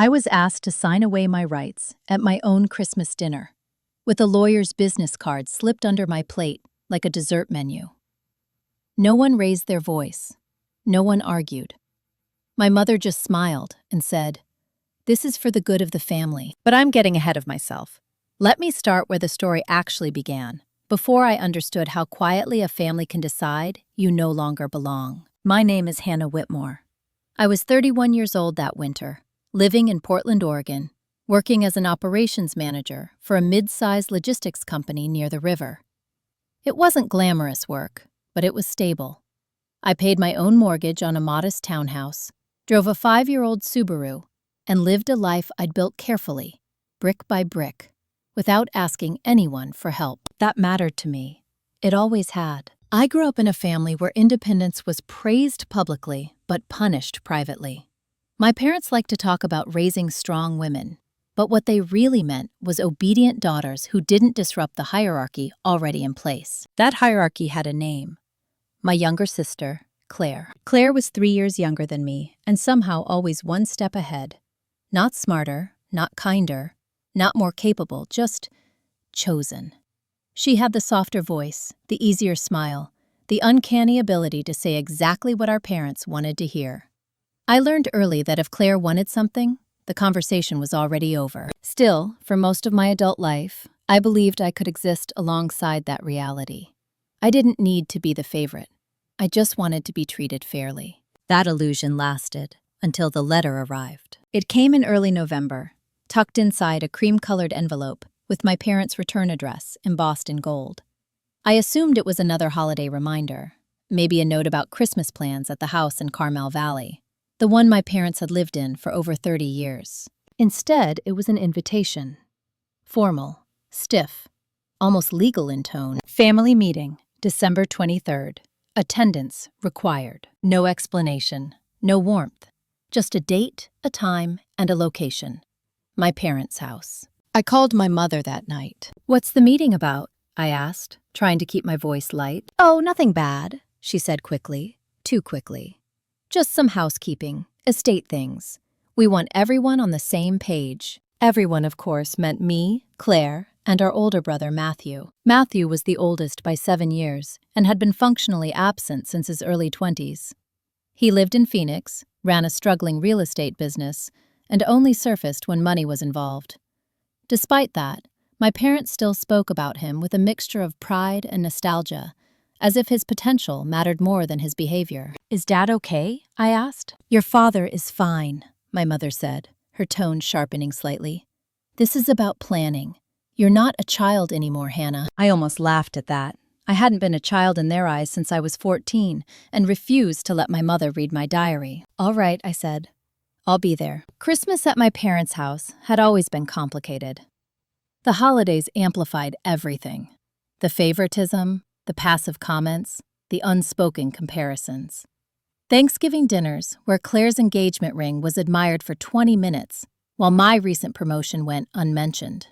I was asked to sign away my rights at my own Christmas dinner, with a lawyer's business card slipped under my plate like a dessert menu. No one raised their voice. No one argued. My mother just smiled and said, "This is for the good of the family." But I'm getting ahead of myself. Let me start where the story actually began, before I understood how quietly a family can decide you no longer belong. My name is Hannah Whitmore. I was 31 years old that winter, living in Portland, Oregon, working as an operations manager for a mid-sized logistics company near the river. It wasn't glamorous work, but it was stable. I paid my own mortgage on a modest townhouse, drove a 5-year-old Subaru, and lived a life I'd built carefully, brick by brick, without asking anyone for help. That mattered to me. It always had. I grew up in a family where independence was praised publicly but punished privately. My parents liked to talk about raising strong women, but what they really meant was obedient daughters who didn't disrupt the hierarchy already in place. That hierarchy had a name. My younger sister, Claire. Claire was 3 years younger than me and somehow always one step ahead. Not smarter, not kinder, not more capable, just chosen. She had the softer voice, the easier smile, the uncanny ability to say exactly what our parents wanted to hear. I learned early that if Claire wanted something, the conversation was already over. Still, for most of my adult life, I believed I could exist alongside that reality. I didn't need to be the favorite. I just wanted to be treated fairly. That illusion lasted until the letter arrived. It came in early November, tucked inside a cream-colored envelope with my parents' return address embossed in gold. I assumed it was another holiday reminder, maybe a note about Christmas plans at the house in Carmel Valley, the one my parents had lived in for over 30 years. Instead, it was an invitation. Formal, stiff, almost legal in tone. Family meeting, December 23rd. Attendance required. No explanation, no warmth. Just a date, a time, and a location. My parents' house. I called my mother that night. "What's the meeting about?" I asked, trying to keep my voice light. "Oh, nothing bad," she said quickly, too quickly. "Just some housekeeping, estate things. We want everyone on the same page." Everyone, of course, meant me, Claire, and our older brother, Matthew. Matthew was the oldest by 7 years and had been functionally absent since his early 20s. He lived in Phoenix, ran a struggling real estate business, and only surfaced when money was involved. Despite that, my parents still spoke about him with a mixture of pride and nostalgia, as if his potential mattered more than his behavior. "Is Dad okay?" I asked. "Your father is fine," my mother said, her tone sharpening slightly. "This is about planning. You're not a child anymore, Hannah." I almost laughed at that. I hadn't been a child in their eyes since I was 14 and refused to let my mother read my diary. "All right," I said. "I'll be there." Christmas at my parents' house had always been complicated. The holidays amplified everything. The favoritism, the passive comments, the unspoken comparisons. Thanksgiving dinners, where Claire's engagement ring was admired for 20 minutes, while my recent promotion went unmentioned.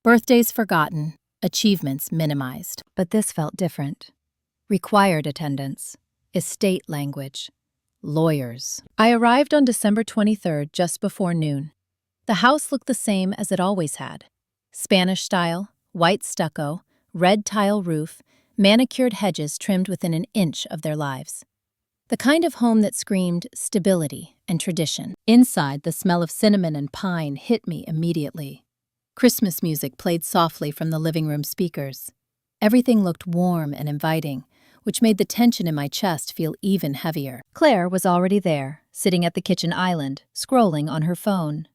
Birthdays forgotten, achievements minimized. But this felt different. Required attendance, estate language, lawyers. I arrived on December 23rd, just before noon. The house looked the same as it always had. Spanish style, white stucco, red tile roof, manicured hedges trimmed within an inch of their lives. The kind of home that screamed stability and tradition. Inside, the smell of cinnamon and pine hit me immediately. Christmas music played softly from the living room speakers. Everything looked warm and inviting, which made the tension in my chest feel even heavier. Claire was already there, sitting at the kitchen island, scrolling on her phone.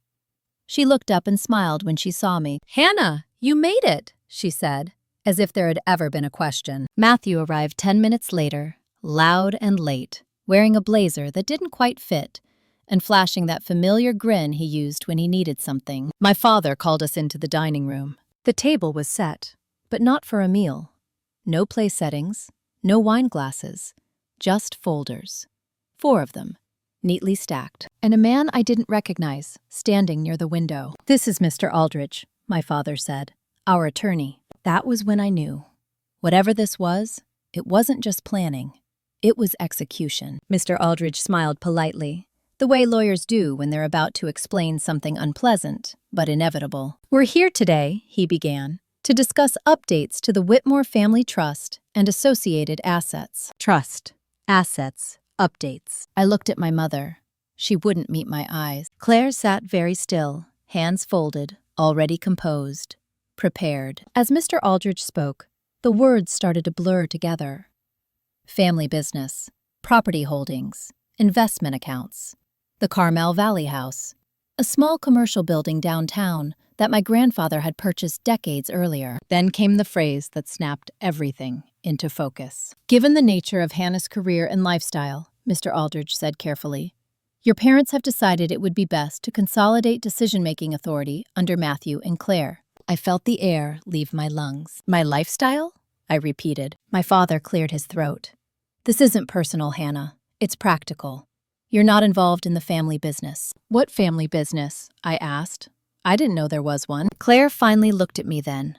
She looked up and smiled when she saw me. "Hannah, you made it," she said, as if there had ever been a question. Matthew arrived 10 minutes later, loud and late, wearing a blazer that didn't quite fit, and flashing that familiar grin he used when he needed something. My father called us into the dining room. The table was set, but not for a meal. No place settings, no wine glasses, just folders. 4 of them, neatly stacked, and a man I didn't recognize standing near the window. "This is Mr. Aldrich," my father said, "our attorney." That was when I knew. Whatever this was, it wasn't just planning. It was execution. Mr. Aldrich smiled politely, the way lawyers do when they're about to explain something unpleasant, but inevitable. "We're here today," he began, "to discuss updates to the Whitmore Family Trust and associated assets." Trust, assets, updates. I looked at my mother. She wouldn't meet my eyes. Claire sat very still, hands folded, already composed, prepared. As Mr. Aldridge spoke, the words started to blur together. Family business, property holdings, investment accounts, the Carmel Valley House, a small commercial building downtown that my grandfather had purchased decades earlier. Then came the phrase that snapped everything into focus. "Given the nature of Hannah's career and lifestyle," Mr. Aldridge said carefully, "your parents have decided it would be best to consolidate decision-making authority under Matthew and Claire." I felt the air leave my lungs. "My lifestyle?" I repeated. My father cleared his throat. "This isn't personal, Hannah. It's practical. You're not involved in the family business." "What family business?" I asked. I didn't know there was one. Claire finally looked at me then.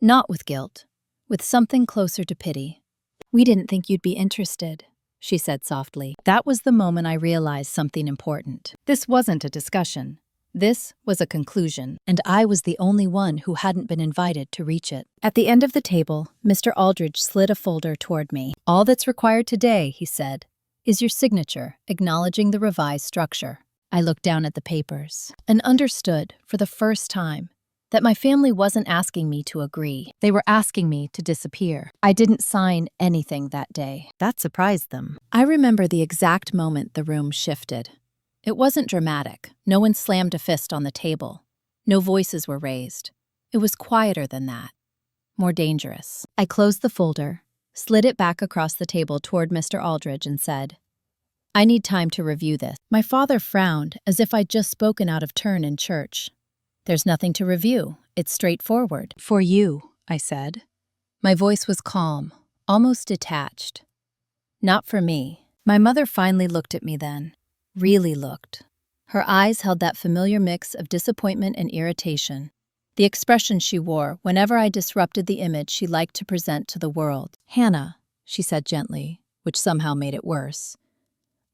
Not with guilt, with something closer to pity. "We didn't think you'd be interested," she said softly. That was the moment I realized something important. This wasn't a discussion. This was a conclusion, and I was the only one who hadn't been invited to reach it. At the end of the table, Mr. Aldridge slid a folder toward me. "All that's required today," he said, "is your signature acknowledging the revised structure." I looked down at the papers and understood, for the first time, that my family wasn't asking me to agree. They were asking me to disappear. I didn't sign anything that day. That surprised them. I remember the exact moment the room shifted. It wasn't dramatic. No one slammed a fist on the table. No voices were raised. It was quieter than that. More dangerous. I closed the folder, slid it back across the table toward Mr. Aldridge and said, "I need time to review this." My father frowned as if I'd just spoken out of turn in church. "There's nothing to review. It's straightforward." "For you," I said. My voice was calm, almost detached. "Not for me." My mother finally looked at me then. Really looked. Her eyes held that familiar mix of disappointment and irritation, the expression she wore whenever I disrupted the image she liked to present to the world. "Hannah," she said gently, which somehow made it worse,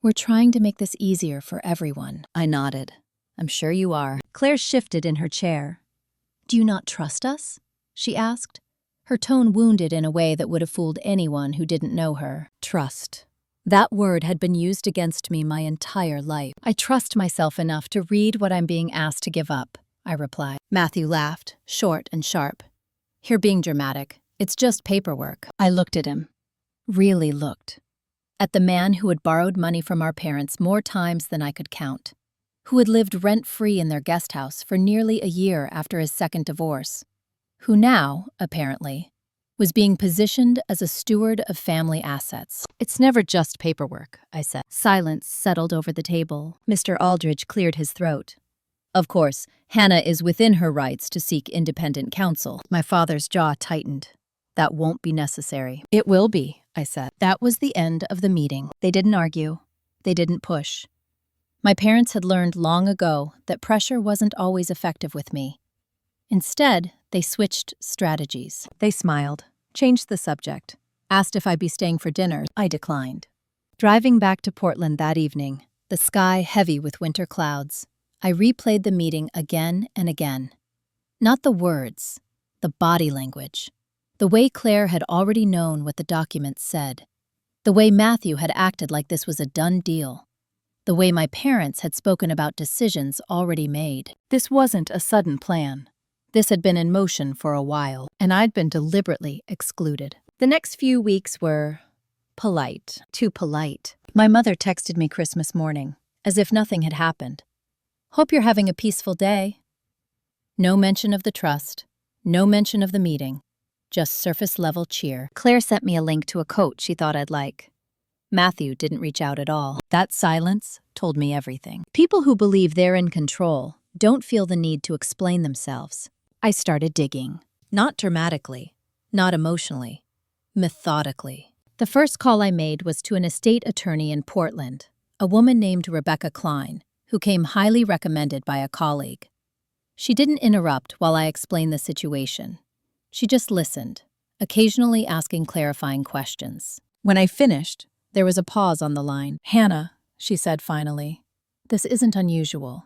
"we're trying to make this easier for everyone." I nodded. "I'm sure you are." Claire shifted in her chair. "Do you not trust us?" she asked, her tone wounded in a way that would have fooled anyone who didn't know her. Trust. That word had been used against me my entire life. "I trust myself enough to read what I'm being asked to give up," I replied. Matthew laughed, short and sharp. "You're being dramatic. It's just paperwork." I looked at him. Really looked. At the man who had borrowed money from our parents more times than I could count, who had lived rent-free in their guest house for nearly a year after his second divorce, who now, apparently, was being positioned as a steward of family assets. "It's never just paperwork," I said. Silence settled over the table. Mr. Aldridge cleared his throat. "Of course, Hannah is within her rights to seek independent counsel." My father's jaw tightened. "That won't be necessary." "It will be," I said. That was the end of the meeting. They didn't argue. They didn't push. My parents had learned long ago that pressure wasn't always effective with me. Instead, they switched strategies. They smiled, changed the subject, asked if I'd be staying for dinner. I declined. Driving back to Portland that evening, the sky heavy with winter clouds, I replayed the meeting again and again. Not the words, the body language. The way Claire had already known what the documents said. The way Matthew had acted like this was a done deal. The way my parents had spoken about decisions already made. This wasn't a sudden plan. This had been in motion for a while, and I'd been deliberately excluded. The next few weeks were polite, too polite. My mother texted me Christmas morning, as if nothing had happened. "Hope you're having a peaceful day." No mention of the trust, no mention of the meeting, just surface-level cheer. Claire sent me a link to a coat she thought I'd like. Matthew didn't reach out at all. That silence told me everything. People who believe they're in control don't feel the need to explain themselves. I started digging. Not dramatically, not emotionally, methodically. The first call I made was to an estate attorney in Portland, a woman named Rebecca Klein, who came highly recommended by a colleague. She didn't interrupt while I explained the situation. She just listened, occasionally asking clarifying questions. When I finished, there was a pause on the line. "Hannah," she said finally, This isn't unusual.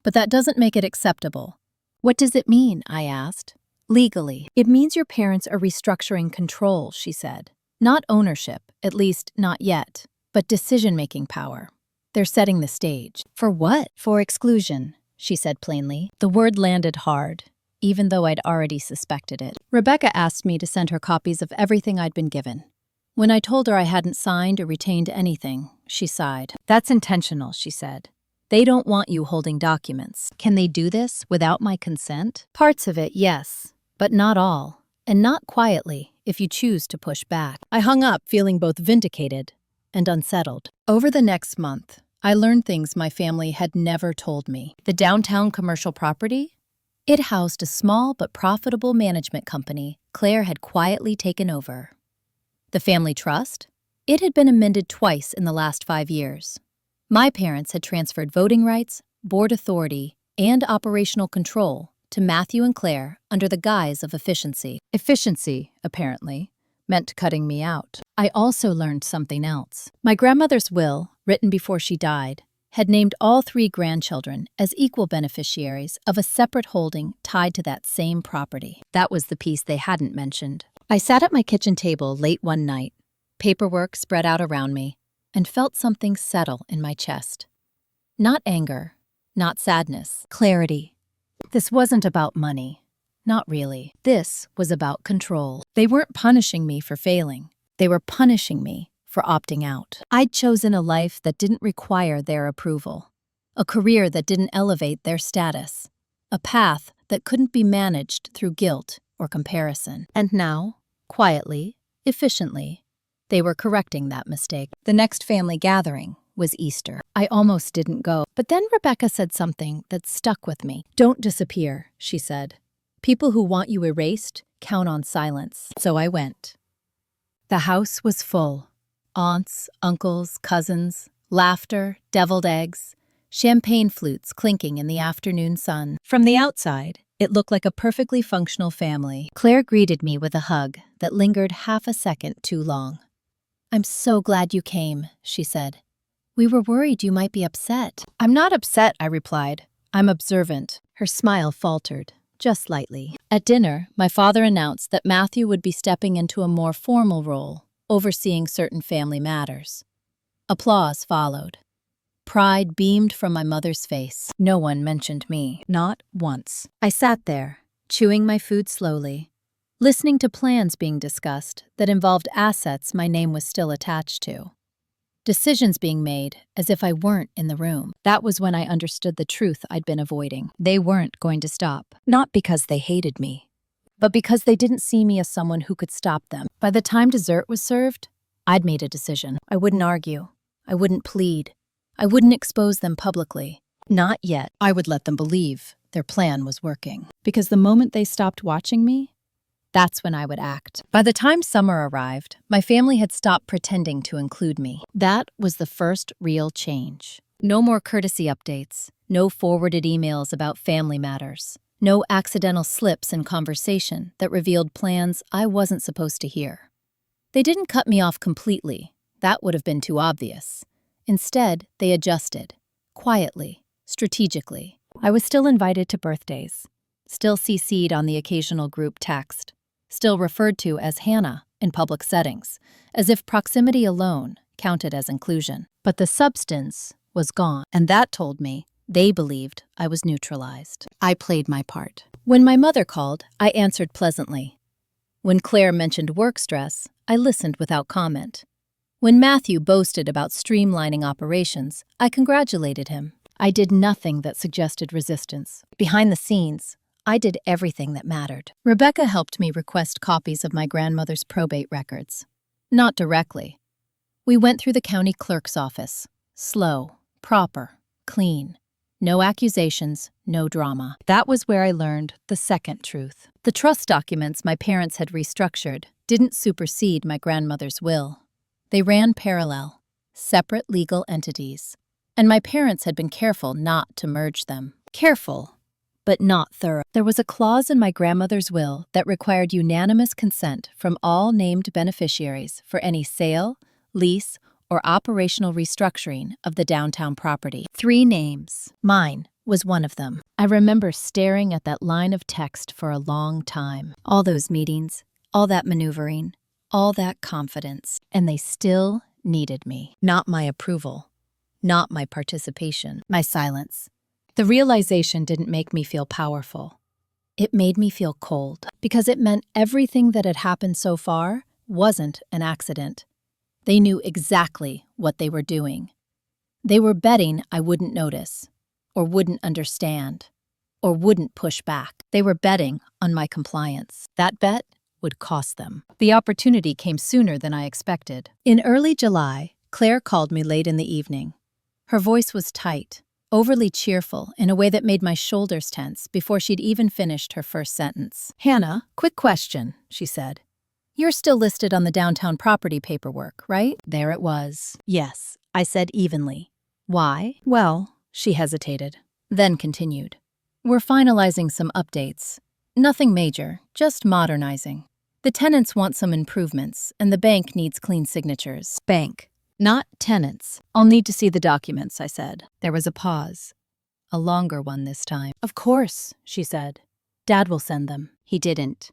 But that doesn't make it acceptable. What does it mean? I asked. Legally, it means your parents are restructuring control, she said. Not ownership, at least not yet, but decision-making power. They're setting the stage. For what? For exclusion, she said plainly. The word landed hard, even though I'd already suspected it. Rebecca asked me to send her copies of everything I'd been given. When I told her I hadn't signed or retained anything, she sighed. That's intentional, she said. They don't want you holding documents. Can they do this without my consent? Parts of it, yes, but not all, and not quietly if you choose to push back. I hung up feeling both vindicated and unsettled. Over the next month, I learned things my family had never told me. The downtown commercial property? It housed a small but profitable management company Claire had quietly taken over. The family trust? It had been amended twice in the last 5 years. My parents had transferred voting rights, board authority, and operational control to Matthew and Claire under the guise of efficiency. Efficiency, apparently, meant cutting me out. I also learned something else. My grandmother's will, written before she died, had named all 3 grandchildren as equal beneficiaries of a separate holding tied to that same property. That was the piece they hadn't mentioned. I sat at my kitchen table late one night, paperwork spread out around me, and felt something settle in my chest. Not anger, not sadness, clarity. This wasn't about money. Not really. This was about control. They weren't punishing me for failing. They were punishing me for opting out. I'd chosen a life that didn't require their approval, a career that didn't elevate their status, a path that couldn't be managed through guilt or comparison. And now, quietly, efficiently, they were correcting that mistake. The next family gathering was Easter. I almost didn't go, but then Rebecca said something that stuck with me. Don't disappear, she said. People who want you erased count on silence. So I went. The house was full. Aunts, uncles, cousins, laughter, deviled eggs, champagne flutes clinking in the afternoon sun. From the outside, it looked like a perfectly functional family. Claire greeted me with a hug that lingered half a second too long. I'm so glad you came, she said. We were worried you might be upset. I'm not upset, I replied. I'm observant. Her smile faltered, just slightly. At dinner, my father announced that Matthew would be stepping into a more formal role, overseeing certain family matters. Applause followed. Pride beamed from my mother's face. No one mentioned me, not once. I sat there, chewing my food slowly, listening to plans being discussed that involved assets my name was still attached to. Decisions being made as if I weren't in the room. That was when I understood the truth I'd been avoiding. They weren't going to stop, not because they hated me, but because they didn't see me as someone who could stop them. By the time dessert was served, I'd made a decision. I wouldn't argue. I wouldn't plead. I wouldn't expose them publicly. Not yet. I would let them believe their plan was working. Because the moment they stopped watching me, that's when I would act. By the time summer arrived, my family had stopped pretending to include me. That was the first real change. No more courtesy updates, no forwarded emails about family matters, no accidental slips in conversation that revealed plans I wasn't supposed to hear. They didn't cut me off completely. That would have been too obvious. Instead, they adjusted, quietly, strategically. I was still invited to birthdays, still CC'd on the occasional group text, still referred to as Hannah in public settings, as if proximity alone counted as inclusion. But the substance was gone, and that told me they believed I was neutralized. I played my part. When my mother called, I answered pleasantly. When Claire mentioned work stress, I listened without comment. When Matthew boasted about streamlining operations, I congratulated him. I did nothing that suggested resistance. Behind the scenes, I did everything that mattered. Rebecca helped me request copies of my grandmother's probate records. Not directly. We went through the county clerk's office. Slow, proper, clean. No accusations, no drama. That was where I learned the second truth. The trust documents my parents had restructured didn't supersede my grandmother's will. They ran parallel, separate legal entities. And my parents had been careful not to merge them. Careful, but not thorough. There was a clause in my grandmother's will that required unanimous consent from all named beneficiaries for any sale, lease, or operational restructuring of the downtown property. 3 names. Mine was one of them. I remember staring at that line of text for a long time. All those meetings, all that maneuvering, all that confidence, and they still needed me. Not my approval, not my participation, my silence. The realization didn't make me feel powerful. It made me feel cold, because it meant everything that had happened so far wasn't an accident. They knew exactly what they were doing. They were betting I wouldn't notice, or wouldn't understand, or wouldn't push back. They were betting on my compliance. That bet would cost them. The opportunity came sooner than I expected. In early July, Claire called me late in the evening. Her voice was tight, overly cheerful in a way that made my shoulders tense before she'd even finished her first sentence. "Hannah, quick question," she said. "You're still listed on the downtown property paperwork, right?" There it was. "Yes," I said evenly. "Why?" "Well," she hesitated, then continued. "We're finalizing some updates. Nothing major, just modernizing. The tenants want some improvements, and the bank needs clean signatures." Bank, not tenants. "I'll need to see the documents," I said. There was a pause. A longer one this time. "Of course," she said. "Dad will send them." He didn't.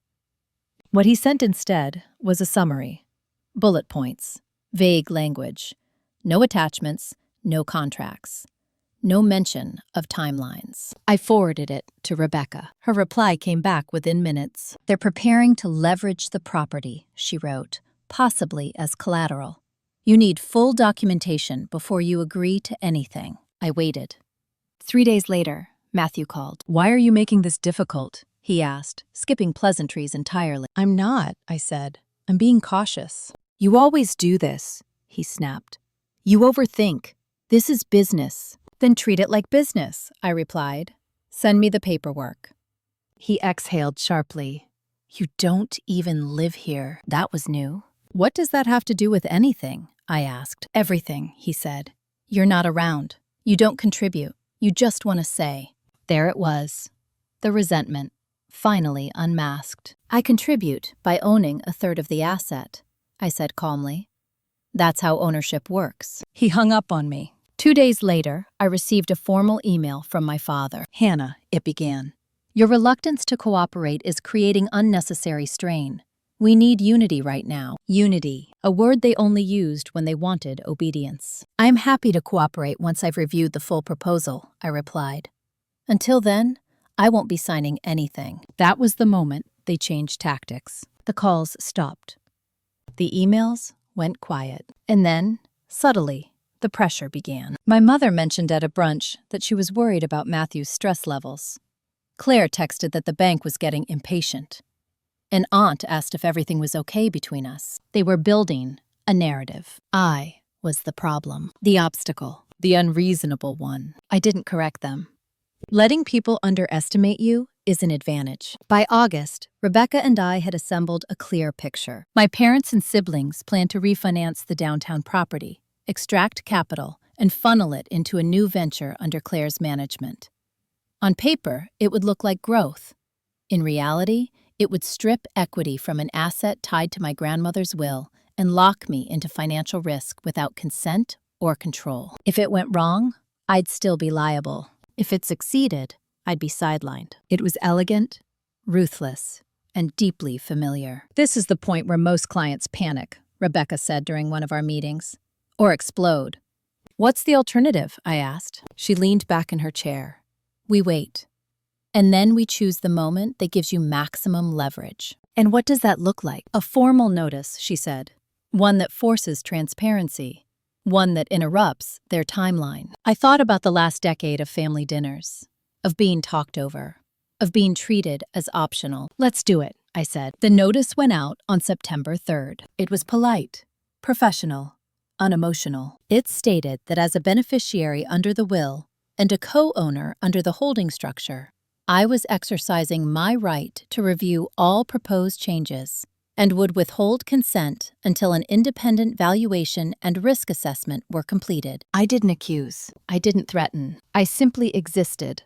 What he sent instead was a summary. Bullet points. Vague language. No attachments, no contracts. No mention of timelines. I forwarded it to Rebecca. Her reply came back within minutes. "They're preparing to leverage the property," she wrote, "possibly as collateral. You need full documentation before you agree to anything." I waited. 3 days later, Matthew called. "Why are you making this difficult?" he asked, skipping pleasantries entirely. "I'm not," I said. "I'm being cautious." "You always do this," he snapped. "You overthink. This is business." "Then treat it like business," I replied. "Send me the paperwork." He exhaled sharply. "You don't even live here." That was new. "What does that have to do with anything?" I asked. "Everything," he said. "You're not around. You don't contribute. You just want to say." There it was. The resentment, finally unmasked. "I contribute by owning a third of the asset," I said calmly. "That's how ownership works." He hung up on me. 2 days later, I received a formal email from my father. "Hannah," it began, "your reluctance to cooperate is creating unnecessary strain. We need unity right now." Unity, a word they only used when they wanted obedience. "I am happy to cooperate once I've reviewed the full proposal," I replied. "Until then, I won't be signing anything." That was the moment they changed tactics. The calls stopped. The emails went quiet. And then, subtly, the pressure began. My mother mentioned at a brunch that she was worried about Matthew's stress levels. Claire texted that the bank was getting impatient. An aunt asked if everything was okay between us. They were building a narrative. I was the problem, the obstacle, the unreasonable one. I didn't correct them. Letting people underestimate you is an advantage. By August, Rebecca and I had assembled a clear picture. My parents and siblings planned to refinance the downtown property, extract capital, and funnel it into a new venture under Claire's management. On paper, it would look like growth. In reality, it would strip equity from an asset tied to my grandmother's will and lock me into financial risk without consent or control. If it went wrong, I'd still be liable. If it succeeded, I'd be sidelined. It was elegant, ruthless, and deeply familiar. "This is the point where most clients panic," Rebecca said during one of our meetings. "Or explode." "What's the alternative?" I asked. She leaned back in her chair. "We wait. And then we choose the moment that gives you maximum leverage." "And what does that look like?" "A formal notice," she said. "One that forces transparency. One that interrupts their timeline." I thought about the last decade of family dinners, of being talked over, of being treated as optional. "Let's do it," I said. The notice went out on September 3rd. It was polite, professional, unemotional. It stated that as a beneficiary under the will and a co-owner under the holding structure, I was exercising my right to review all proposed changes and would withhold consent until an independent valuation and risk assessment were completed. I didn't accuse. I didn't threaten. I simply existed.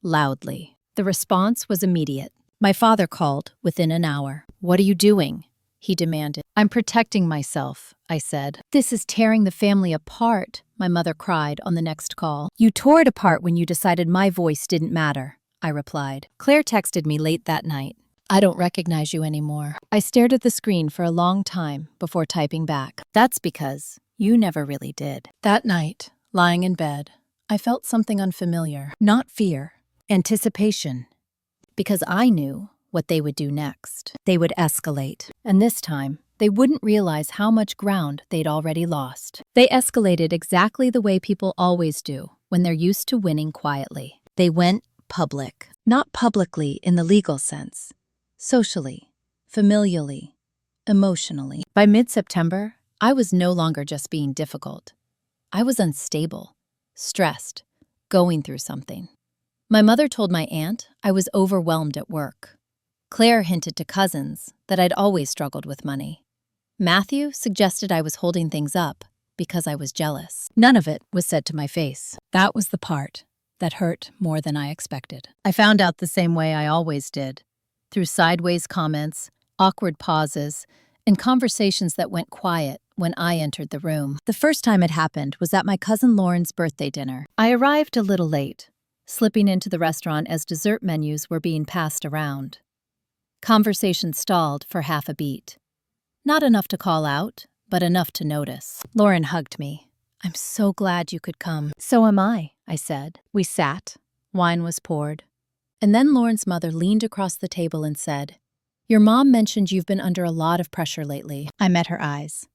Loudly. The response was immediate. My father called within an hour. "What are you doing?" he demanded. I'm protecting myself, I said. This is tearing the family apart, my mother cried on the next call. You tore it apart when you decided my voice didn't matter, I replied. Claire texted me late that night. I don't recognize you anymore. I stared at the screen for a long time before typing back. That's because you never really did. That night, lying in bed, I felt something unfamiliar. Not fear, anticipation. Because I knew what they would do next. They would escalate. And this time, they wouldn't realize how much ground they'd already lost. They escalated exactly the way people always do when they're used to winning quietly. They went public. Not publicly in the legal sense. Socially, familially, emotionally. By mid-September, I was no longer just being difficult. I was unstable, stressed, going through something. My mother told my aunt I was overwhelmed at work. Claire hinted to cousins that I'd always struggled with money. Matthew suggested I was holding things up because I was jealous. None of it was said to my face. That was the part that hurt more than I expected. I found out the same way I always did, through sideways comments, awkward pauses, and conversations that went quiet when I entered the room. The first time it happened was at my cousin Lauren's birthday dinner. I arrived a little late, slipping into the restaurant as dessert menus were being passed around. Conversation stalled for half a beat. Not enough to call out, but enough to notice. Lauren hugged me. I'm so glad you could come. So am I said. We sat. Wine was poured. And then Lauren's mother leaned across the table and said, Your mom mentioned you've been under a lot of pressure lately. I met her eyes.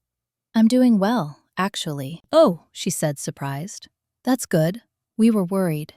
I'm doing well, actually. Oh, she said, surprised. That's good. We were worried.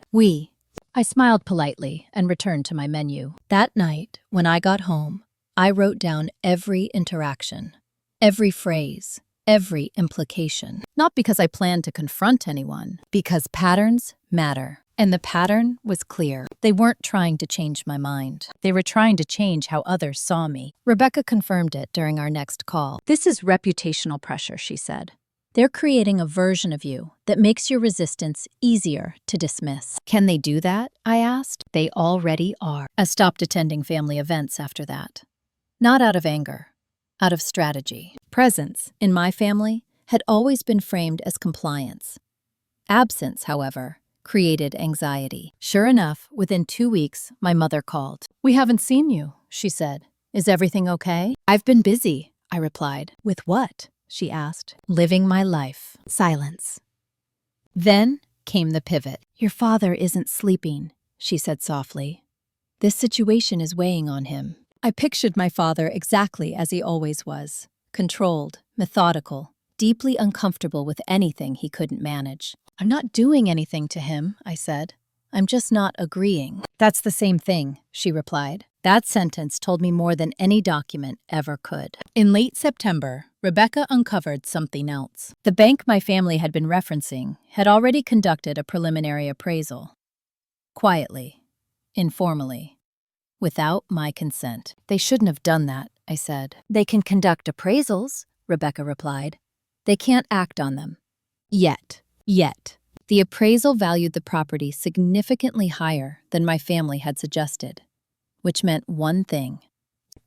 I smiled politely and returned to my menu. That night, when I got home, I wrote down every interaction, every phrase, every implication. Not because I planned to confront anyone, because patterns matter. And the pattern was clear. They weren't trying to change my mind. They were trying to change how others saw me. Rebecca confirmed it during our next call. This is reputational pressure, she said. They're creating a version of you that makes your resistance easier to dismiss. Can they do that? I asked. They already are. I stopped attending family events after that. Not out of anger, out of strategy. Presence, in my family, had always been framed as compliance. Absence, however, created anxiety. Sure enough, within 2 weeks, my mother called. We haven't seen you, she said. Is everything okay? I've been busy, I replied. With what? She asked. Living my life. Silence. Then came the pivot. Your father isn't sleeping, she said softly. This situation is weighing on him. I pictured my father exactly as he always was. Controlled, methodical, deeply uncomfortable with anything he couldn't manage. I'm not doing anything to him, I said. I'm just not agreeing. That's the same thing, she replied. That sentence told me more than any document ever could. In late September, Rebecca uncovered something else. The bank my family had been referencing had already conducted a preliminary appraisal. Quietly, informally, without my consent. They shouldn't have done that, I said. They can conduct appraisals, Rebecca replied. They can't act on them. Yet. The appraisal valued the property significantly higher than my family had suggested, which meant one thing.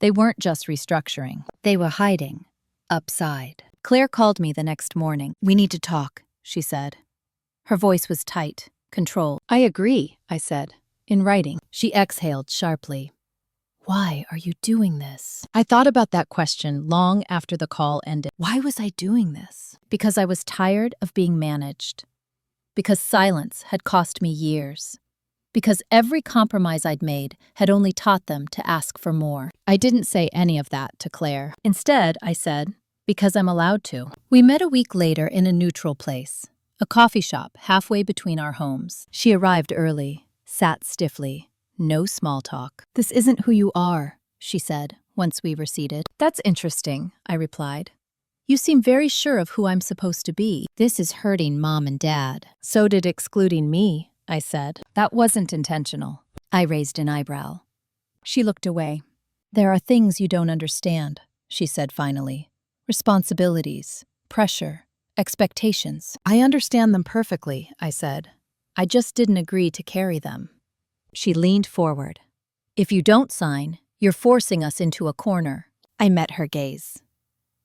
They weren't just restructuring. They were hiding upside. Claire called me the next morning. We need to talk, she said. Her voice was tight, controlled. I agree, I said, in writing. She exhaled sharply. Why are you doing this? I thought about that question long after the call ended. Why was I doing this? Because I was tired of being managed. Because silence had cost me years. Because every compromise I'd made had only taught them to ask for more. I didn't say any of that to Claire. Instead, I said, because I'm allowed to. We met a week later in a neutral place, a coffee shop halfway between our homes. She arrived early, sat stiffly, no small talk. This isn't who you are, she said, once we were seated. That's interesting, I replied. You seem very sure of who I'm supposed to be. This is hurting Mom and Dad. So did excluding me, I said. That wasn't intentional. I raised an eyebrow. She looked away. There are things you don't understand, she said finally. Responsibilities, pressure, expectations. I understand them perfectly, I said. I just didn't agree to carry them. She leaned forward. If you don't sign, you're forcing us into a corner. I met her gaze.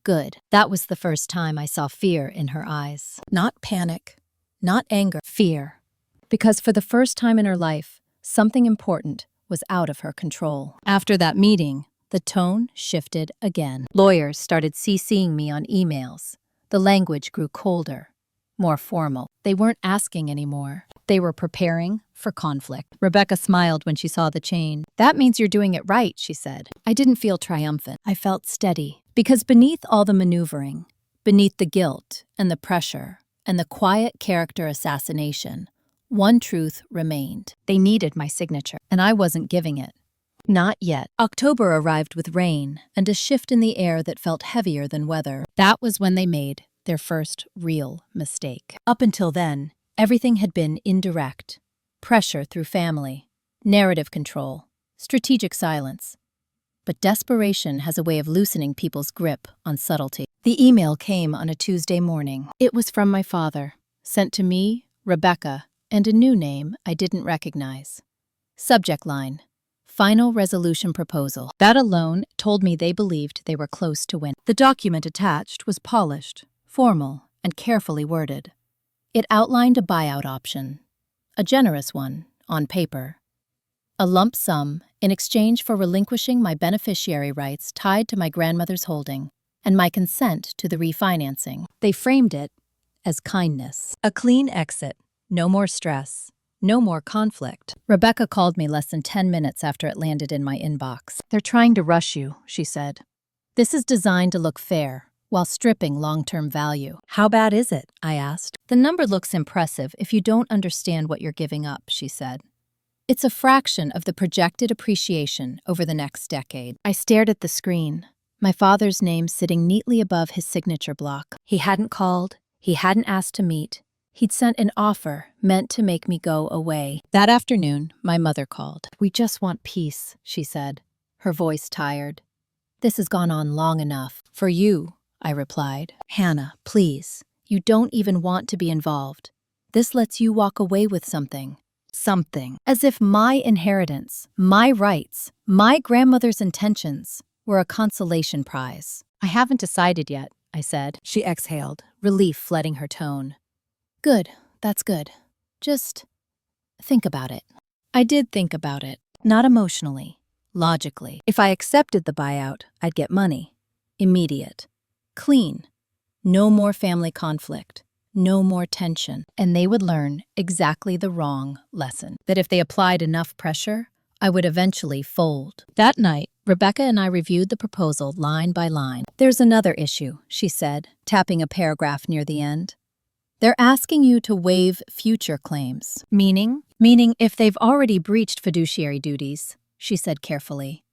Good. That was the first time I saw fear in her eyes. Not panic, not anger, fear. Because for the first time in her life, something important was out of her control. After that meeting, the tone shifted again. Lawyers started CCing me on emails. The language grew colder, more formal. They weren't asking anymore. They were preparing for conflict. Rebecca smiled when she saw the change. That means you're doing it right, she said. I didn't feel triumphant. I felt steady. Because beneath all the maneuvering, beneath the guilt and the pressure and the quiet character assassination, one truth remained. They needed my signature, and I wasn't giving it. Not yet. October arrived with rain and a shift in the air that felt heavier than weather. That was when they made their first real mistake. Up until then, everything had been indirect. Pressure through family, narrative control, strategic silence. But desperation has a way of loosening people's grip on subtlety. The email came on a Tuesday morning. It was from my father, sent to me, Rebecca, and a new name I didn't recognize. Subject line: Final resolution proposal. That alone told me they believed they were close to win. The document attached was polished, formal, and carefully worded. It outlined a buyout option, a generous one, on paper. A lump sum in exchange for relinquishing my beneficiary rights tied to my grandmother's holding and my consent to the refinancing. They framed it as kindness. A clean exit, no more stress, no more conflict. Rebecca called me less than 10 minutes after it landed in my inbox. They're trying to rush you, she said. This is designed to look fair, while stripping long-term value. How bad is it? I asked. The number looks impressive if you don't understand what you're giving up, she said. It's a fraction of the projected appreciation over the next decade. I stared at the screen, my father's name sitting neatly above his signature block. He hadn't called, he hadn't asked to meet. He'd sent an offer meant to make me go away. That afternoon, my mother called. We just want peace, she said, her voice tired. This has gone on long enough. For you, I replied. Hannah, please. You don't even want to be involved. This lets you walk away with something. Something. As if my inheritance, my rights, my grandmother's intentions were a consolation prize. I haven't decided yet, I said. She exhaled, relief flooding her tone. Good, that's good. Just think about it. I did think about it, not emotionally, logically. If I accepted the buyout, I'd get money. Immediate. Clean. No more family conflict. No more tension. And they would learn exactly the wrong lesson. That if they applied enough pressure, I would eventually fold. That night, Rebecca and I reviewed the proposal line by line. There's another issue, she said, tapping a paragraph near the end. They're asking you to waive future claims. Meaning? Meaning if they've already breached fiduciary duties, she said carefully.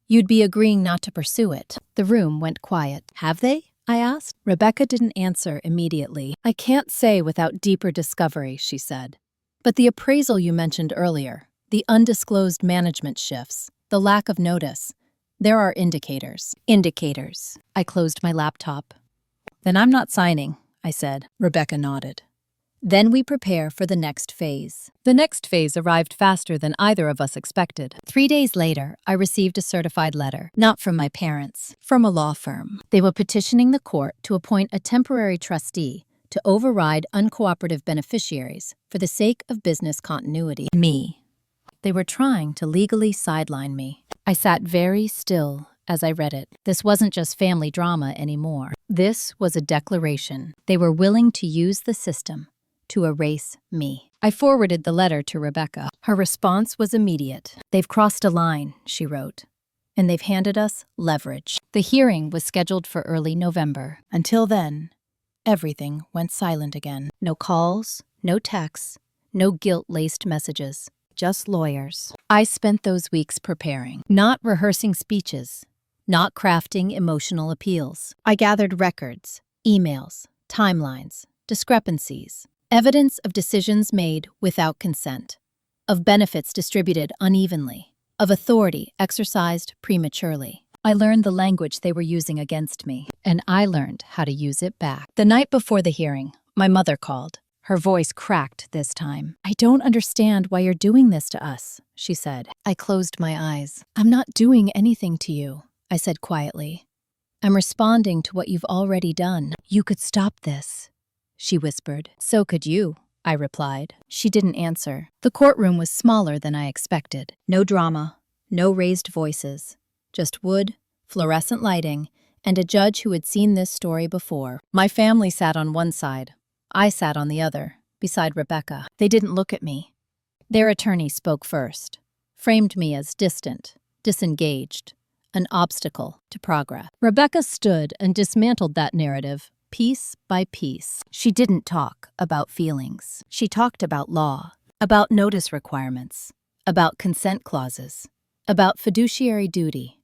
You'd be agreeing not to pursue it. The room went quiet. Have they? I asked. Rebecca didn't answer immediately. I can't say without deeper discovery, she said. But the appraisal you mentioned earlier, the undisclosed management shifts, the lack of notice, there are indicators. Indicators. I closed my laptop. Then I'm not signing, I said. Rebecca nodded. Then we prepare for the next phase. The next phase arrived faster than either of us expected. 3 days later, I received a certified letter, not from my parents, from a law firm. They were petitioning the court to appoint a temporary trustee to override uncooperative beneficiaries for the sake of business continuity. Me. They were trying to legally sideline me. I sat very still as I read it. This wasn't just family drama anymore. This was a declaration. They were willing to use the system to erase me. I forwarded the letter to Rebecca. Her response was immediate. They've crossed a line, she wrote, and they've handed us leverage. The hearing was scheduled for early November. Until then, everything went silent again. No calls, no texts, no guilt-laced messages, just lawyers. I spent those weeks preparing, not rehearsing speeches, not crafting emotional appeals. I gathered records, emails, timelines, discrepancies, evidence of decisions made without consent, of benefits distributed unevenly, of authority exercised prematurely. I learned the language they were using against me, and I learned how to use it back. The night before the hearing, my mother called. Her voice cracked this time. I don't understand why you're doing this to us, she said. I closed my eyes. I'm not doing anything to you, I said quietly. I'm responding to what you've already done. You could stop this, she whispered. So could you, I replied. She didn't answer. The courtroom was smaller than I expected. No drama, no raised voices, just wood, fluorescent lighting, and a judge who had seen this story before. My family sat on one side. I sat on the other, beside Rebecca. They didn't look at me. Their attorney spoke first, framed me as distant, disengaged, an obstacle to progress. Rebecca stood and dismantled that narrative, piece by piece. She didn't talk about feelings. She talked about law, about notice requirements, about consent clauses, about fiduciary duty,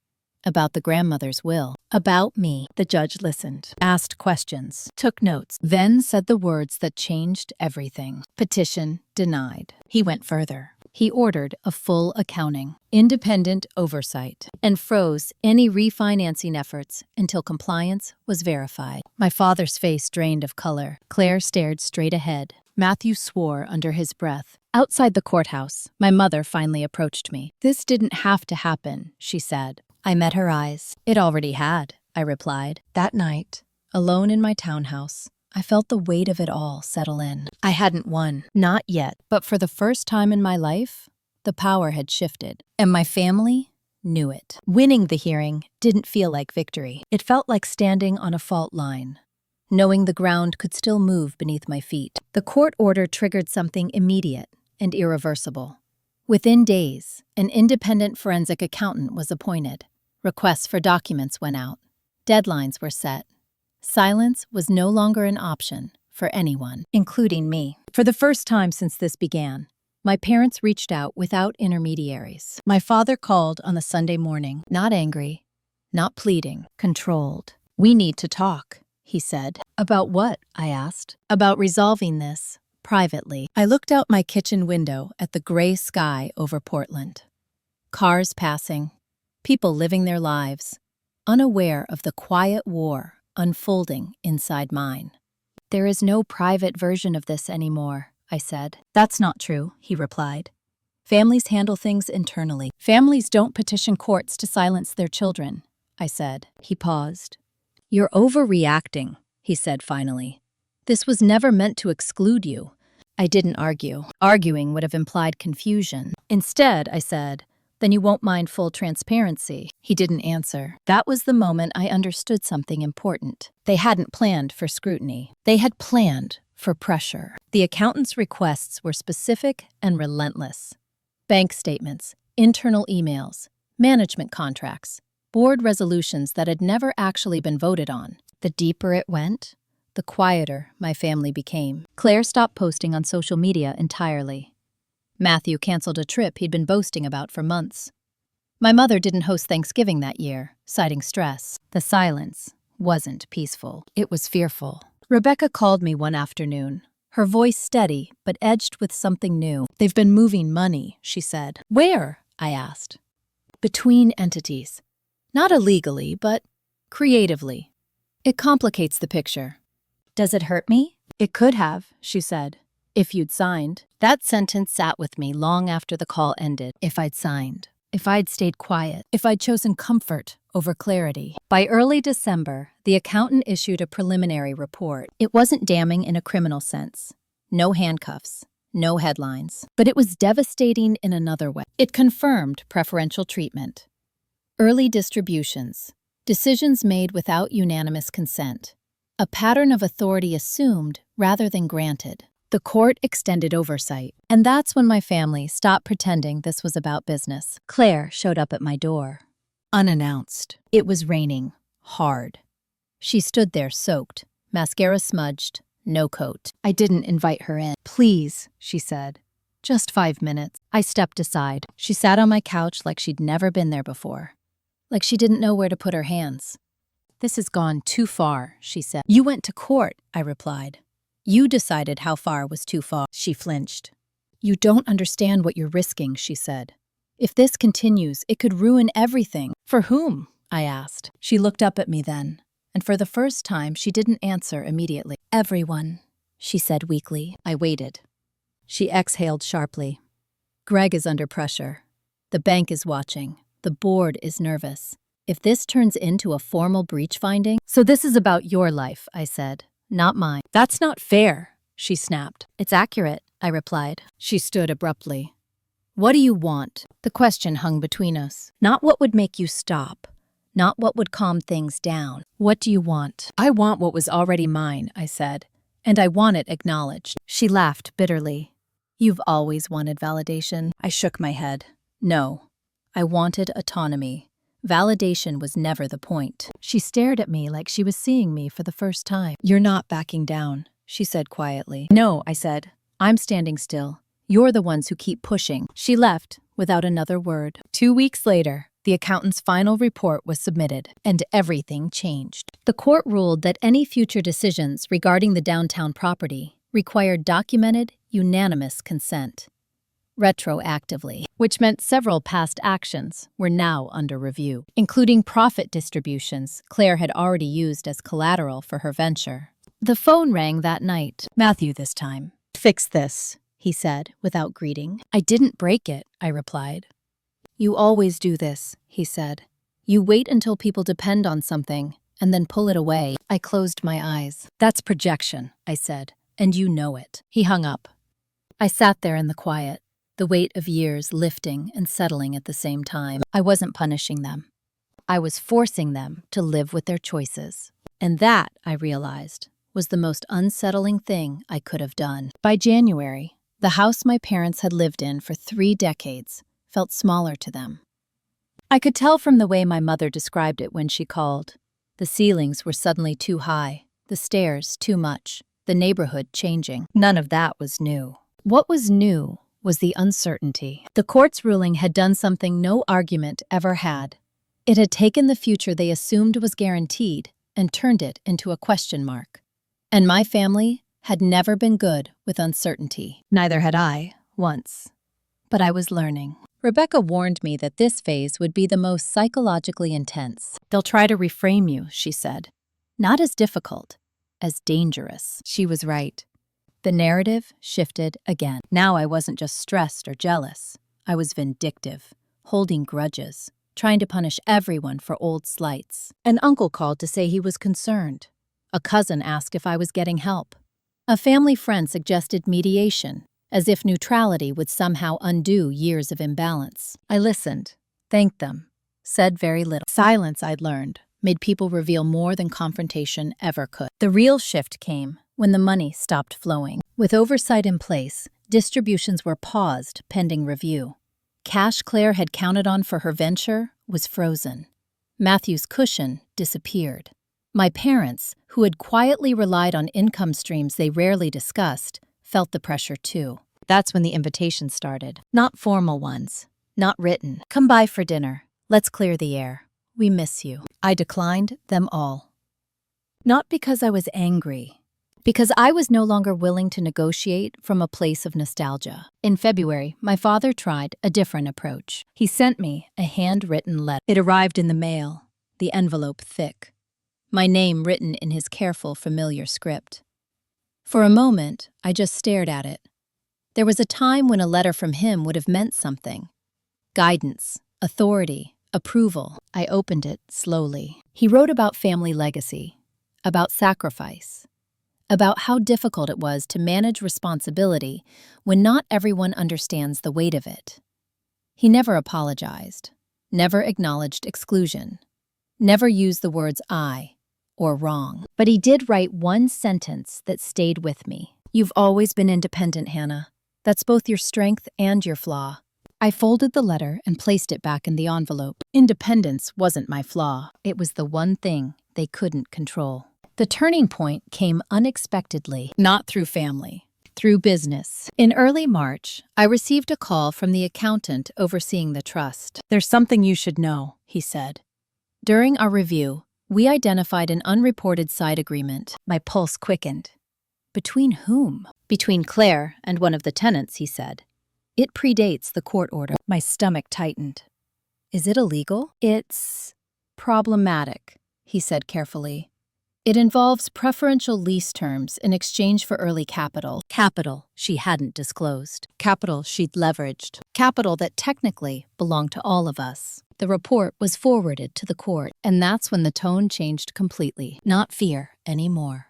about the grandmother's will, about me. The judge listened, asked questions, took notes, then said the words that changed everything. Petition denied. He went further. He ordered a full accounting, independent oversight, and froze any refinancing efforts until compliance was verified. My father's face drained of color. Claire stared straight ahead. Matthew swore under his breath. Outside the courthouse, my mother finally approached me. This didn't have to happen, she said. I met her eyes. It already had, I replied. That night, alone in my townhouse, I felt the weight of it all settle in. I hadn't won, not yet, but for the first time in my life, the power had shifted, and my family knew it. Winning the hearing didn't feel like victory. It felt like standing on a fault line, knowing the ground could still move beneath my feet. The court order triggered something immediate and irreversible. Within days, an independent forensic accountant was appointed. Requests for documents went out. Deadlines were set. Silence was no longer an option for anyone, including me. For the first time since this began, my parents reached out without intermediaries. My father called on the Sunday morning, not angry, not pleading, controlled. We need to talk, he said. About what? I asked. About resolving this privately. I looked out my kitchen window at the gray sky over Portland. Cars passing, people living their lives, unaware of the quiet war unfolding inside mine. There is no private version of this anymore, I said. That's not true, he replied. Families handle things internally. Families don't petition courts to silence their children, I said. He paused. You're overreacting, he said finally. This was never meant to exclude you. I didn't argue. Arguing would have implied confusion. Instead, I said, then you won't mind full transparency. He didn't answer. That was the moment I understood something important. They hadn't planned for scrutiny. They had planned for pressure. The accountant's requests were specific and relentless. Bank statements, internal emails, management contracts, board resolutions that had never actually been voted on. The deeper it went, the quieter my family became. Claire stopped posting on social media entirely. Matthew canceled a trip he'd been boasting about for months. My mother didn't host Thanksgiving that year, citing stress. The silence wasn't peaceful. It was fearful. Rebecca called me one afternoon, her voice steady but edged with something new. They've been moving money, she said. Where? I asked. Between entities. Not illegally, but creatively. It complicates the picture. Does it hurt me? It could have, she said. If you'd signed. That sentence sat with me long after the call ended. If I'd signed. If I'd stayed quiet. If I'd chosen comfort over clarity. By early December, the accountant issued a preliminary report. It wasn't damning in a criminal sense. No handcuffs. No headlines. But it was devastating in another way. It confirmed preferential treatment. Early distributions. Decisions made without unanimous consent. A pattern of authority assumed rather than granted. The court extended oversight, and that's when my family stopped pretending this was about business. Claire showed up at my door, unannounced. It was raining, hard. She stood there soaked, mascara smudged, no coat. I didn't invite her in. Please, she said. Just 5 minutes. I stepped aside. She sat on my couch like she'd never been there before, like she didn't know where to put her hands. This has gone too far, she said. You went to court, I replied. You decided how far was too far. She flinched. You don't understand what you're risking, she said. If this continues, it could ruin everything. For whom? I asked. She looked up at me then, and for the first time, she didn't answer immediately. Everyone, she said weakly. I waited. She exhaled sharply. Greg is under pressure. The bank is watching. The board is nervous. If this turns into a formal breach finding... So this is about your life, I said, not mine. That's not fair, she snapped. It's accurate, I replied. She stood abruptly. What do you want? The question hung between us. Not what would make you stop. Not what would calm things down. What do you want? I want what was already mine, I said, and I want it acknowledged. She laughed bitterly. You've always wanted validation. I shook my head. No, I wanted autonomy. Validation was never the point. She stared at me like she was seeing me for the first time. You're not backing down, she said quietly. No, I said. I'm standing still. You're the ones who keep pushing. She left without another word. 2 weeks later, the accountant's final report was submitted, and everything changed. The court ruled that any future decisions regarding the downtown property required documented, unanimous consent, retroactively, which meant several past actions were now under review, including profit distributions Claire had already used as collateral for her venture. The phone rang that night. Matthew this time. Fix this, he said, without greeting. I didn't break it, I replied. You always do this, he said. You wait until people depend on something, and then pull it away. I closed my eyes. That's projection, I said, and you know it. He hung up. I sat there in the quiet, the weight of years lifting and settling at the same time. I wasn't punishing them. I was forcing them to live with their choices. And that, I realized, was the most unsettling thing I could have done. By January, the house my parents had lived in for 3 decades felt smaller to them. I could tell from the way my mother described it when she called. The ceilings were suddenly too high, the stairs too much, the neighborhood changing. None of that was new. What was new was the uncertainty. The court's ruling had done something no argument ever had. It had taken the future they assumed was guaranteed and turned it into a question mark. And my family had never been good with uncertainty. Neither had I, once. But I was learning. Rebecca warned me that this phase would be the most psychologically intense. They'll try to reframe you, she said. Not as difficult, as dangerous. She was right. The narrative shifted again. Now I wasn't just stressed or jealous. I was vindictive, holding grudges, trying to punish everyone for old slights. An uncle called to say he was concerned. A cousin asked if I was getting help. A family friend suggested mediation, as if neutrality would somehow undo years of imbalance. I listened, thanked them, said very little. Silence, I'd learned, made people reveal more than confrontation ever could. The real shift came when the money stopped flowing. With oversight in place, distributions were paused pending review. Cash Claire had counted on for her venture was frozen. Matthew's cushion disappeared. My parents, who had quietly relied on income streams they rarely discussed, felt the pressure too. That's when the invitations started. Not formal ones, not written. Come by for dinner. Let's clear the air. We miss you. I declined them all. Not because I was angry, because I was no longer willing to negotiate from a place of nostalgia. In February, my father tried a different approach. He sent me a handwritten letter. It arrived in the mail, the envelope thick, my name written in his careful, familiar script. For a moment, I just stared at it. There was a time when a letter from him would have meant something. Guidance, authority, approval. I opened it slowly. He wrote about family legacy, about sacrifice, about how difficult it was to manage responsibility when not everyone understands the weight of it. He never apologized, never acknowledged exclusion, never used the words I or wrong. But he did write one sentence that stayed with me. You've always been independent, Hannah. That's both your strength and your flaw. I folded the letter and placed it back in the envelope. Independence wasn't my flaw. It was the one thing they couldn't control. The turning point came unexpectedly, not through family, through business. In early March, I received a call from the accountant overseeing the trust. There's something you should know, he said. During our review, we identified an unreported side agreement. My pulse quickened. Between whom? Between Claire and one of the tenants, he said. It predates the court order. My stomach tightened. Is it illegal? It's problematic, he said carefully. It involves preferential lease terms in exchange for early capital. Capital she hadn't disclosed. Capital she'd leveraged. Capital that technically belonged to all of us. The report was forwarded to the court, and that's when the tone changed completely. Not fear anymore.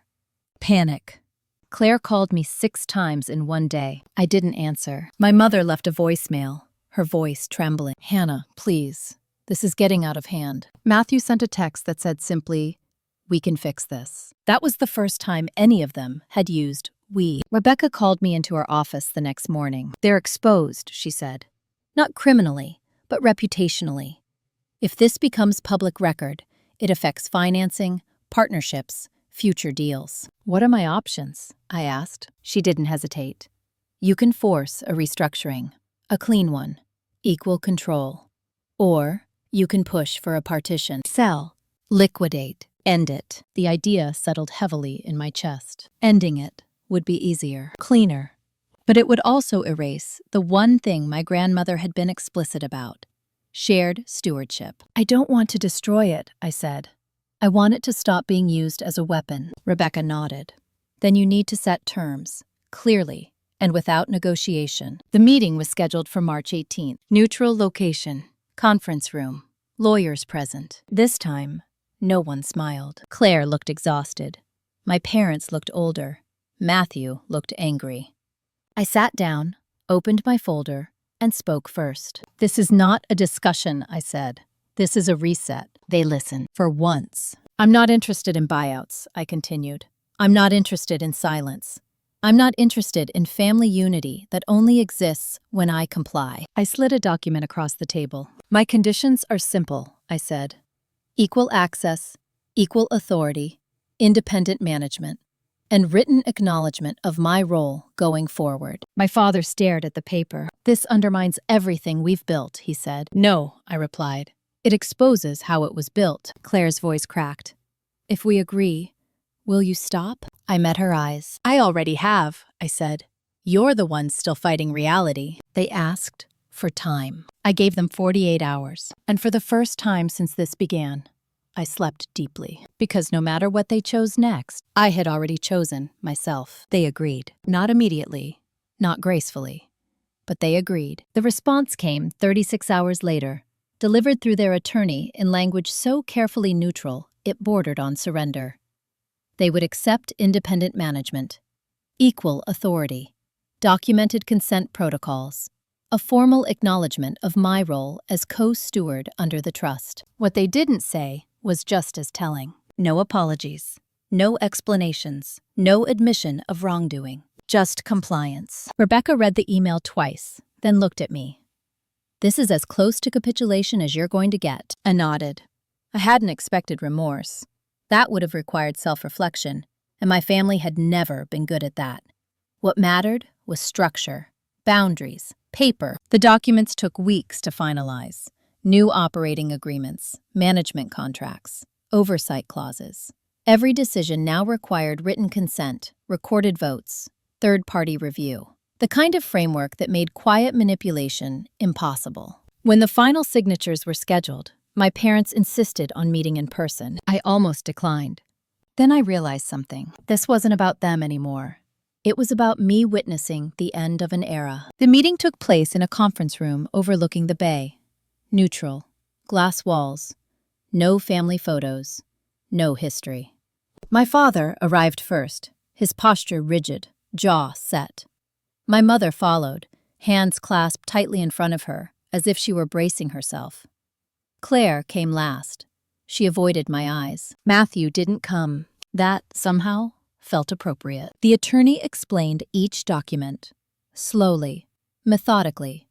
Panic. Claire called me 6 times in one day. I didn't answer. My mother left a voicemail, her voice trembling. "Hannah, please. This is getting out of hand." Matthew sent a text that said simply, "We can fix this." That was the first time any of them had used we. Rebecca called me into her office the next morning. "They're exposed," she said. "Not criminally, but reputationally. If this becomes public record, it affects financing, partnerships, future deals." "What are my options?" I asked. She didn't hesitate. "You can force a restructuring, a clean one, equal control. Or you can push for a partition. Sell, liquidate, end it." The idea settled heavily in my chest. Ending it would be easier, cleaner. But it would also erase the one thing my grandmother had been explicit about: shared stewardship. "I don't want to destroy it," I said. "I want it to stop being used as a weapon." Rebecca nodded. "Then you need to set terms, clearly and without negotiation." The meeting was scheduled for March 18th. Neutral location, conference room, lawyers present. This time, no one smiled. Claire looked exhausted. My parents looked older. Matthew looked angry. I sat down, opened my folder, and spoke first. "This is not a discussion," I said. "This is a reset." They listened. For once. "I'm not interested in buyouts," I continued. "I'm not interested in silence. I'm not interested in family unity that only exists when I comply." I slid a document across the table. "My conditions are simple," I said. "Equal access, equal authority, independent management, and written acknowledgement of my role going forward." My father stared at the paper. "This undermines everything we've built," he said. "No," I replied. "It exposes how it was built." Claire's voice cracked. "If we agree, will you stop?" I met her eyes. "I already have," I said. "You're the one still fighting reality." They asked for time. I gave them 48 hours. And for the first time since this began, I slept deeply. Because no matter what they chose next, I had already chosen myself. They agreed. Not immediately, not gracefully, but they agreed. The response came 36 hours later, delivered through their attorney in language so carefully neutral it bordered on surrender. They would accept independent management, equal authority, documented consent protocols, a formal acknowledgement of my role as co-steward under the trust. What they didn't say was just as telling. No apologies, no explanations, no admission of wrongdoing, just compliance. Rebecca read the email twice, then looked at me. "This is as close to capitulation as you're going to get." I nodded. I hadn't expected remorse. That would have required self-reflection, and my family had never been good at that. What mattered was structure, boundaries, paper. The documents took weeks to finalize. New operating agreements, management contracts, oversight clauses. Every decision now required written consent, recorded votes, third-party review. The kind of framework that made quiet manipulation impossible. When the final signatures were scheduled, my parents insisted on meeting in person. I almost declined. Then I realized something. This wasn't about them anymore. It was about me witnessing the end of an era. The meeting took place in a conference room overlooking the bay. Neutral, glass walls, no family photos, no history. My father arrived first, his posture rigid, jaw set. My mother followed, hands clasped tightly in front of her, as if she were bracing herself. Claire came last. She avoided my eyes. Matthew didn't come. That, somehow, felt appropriate. The attorney explained each document, slowly, methodically.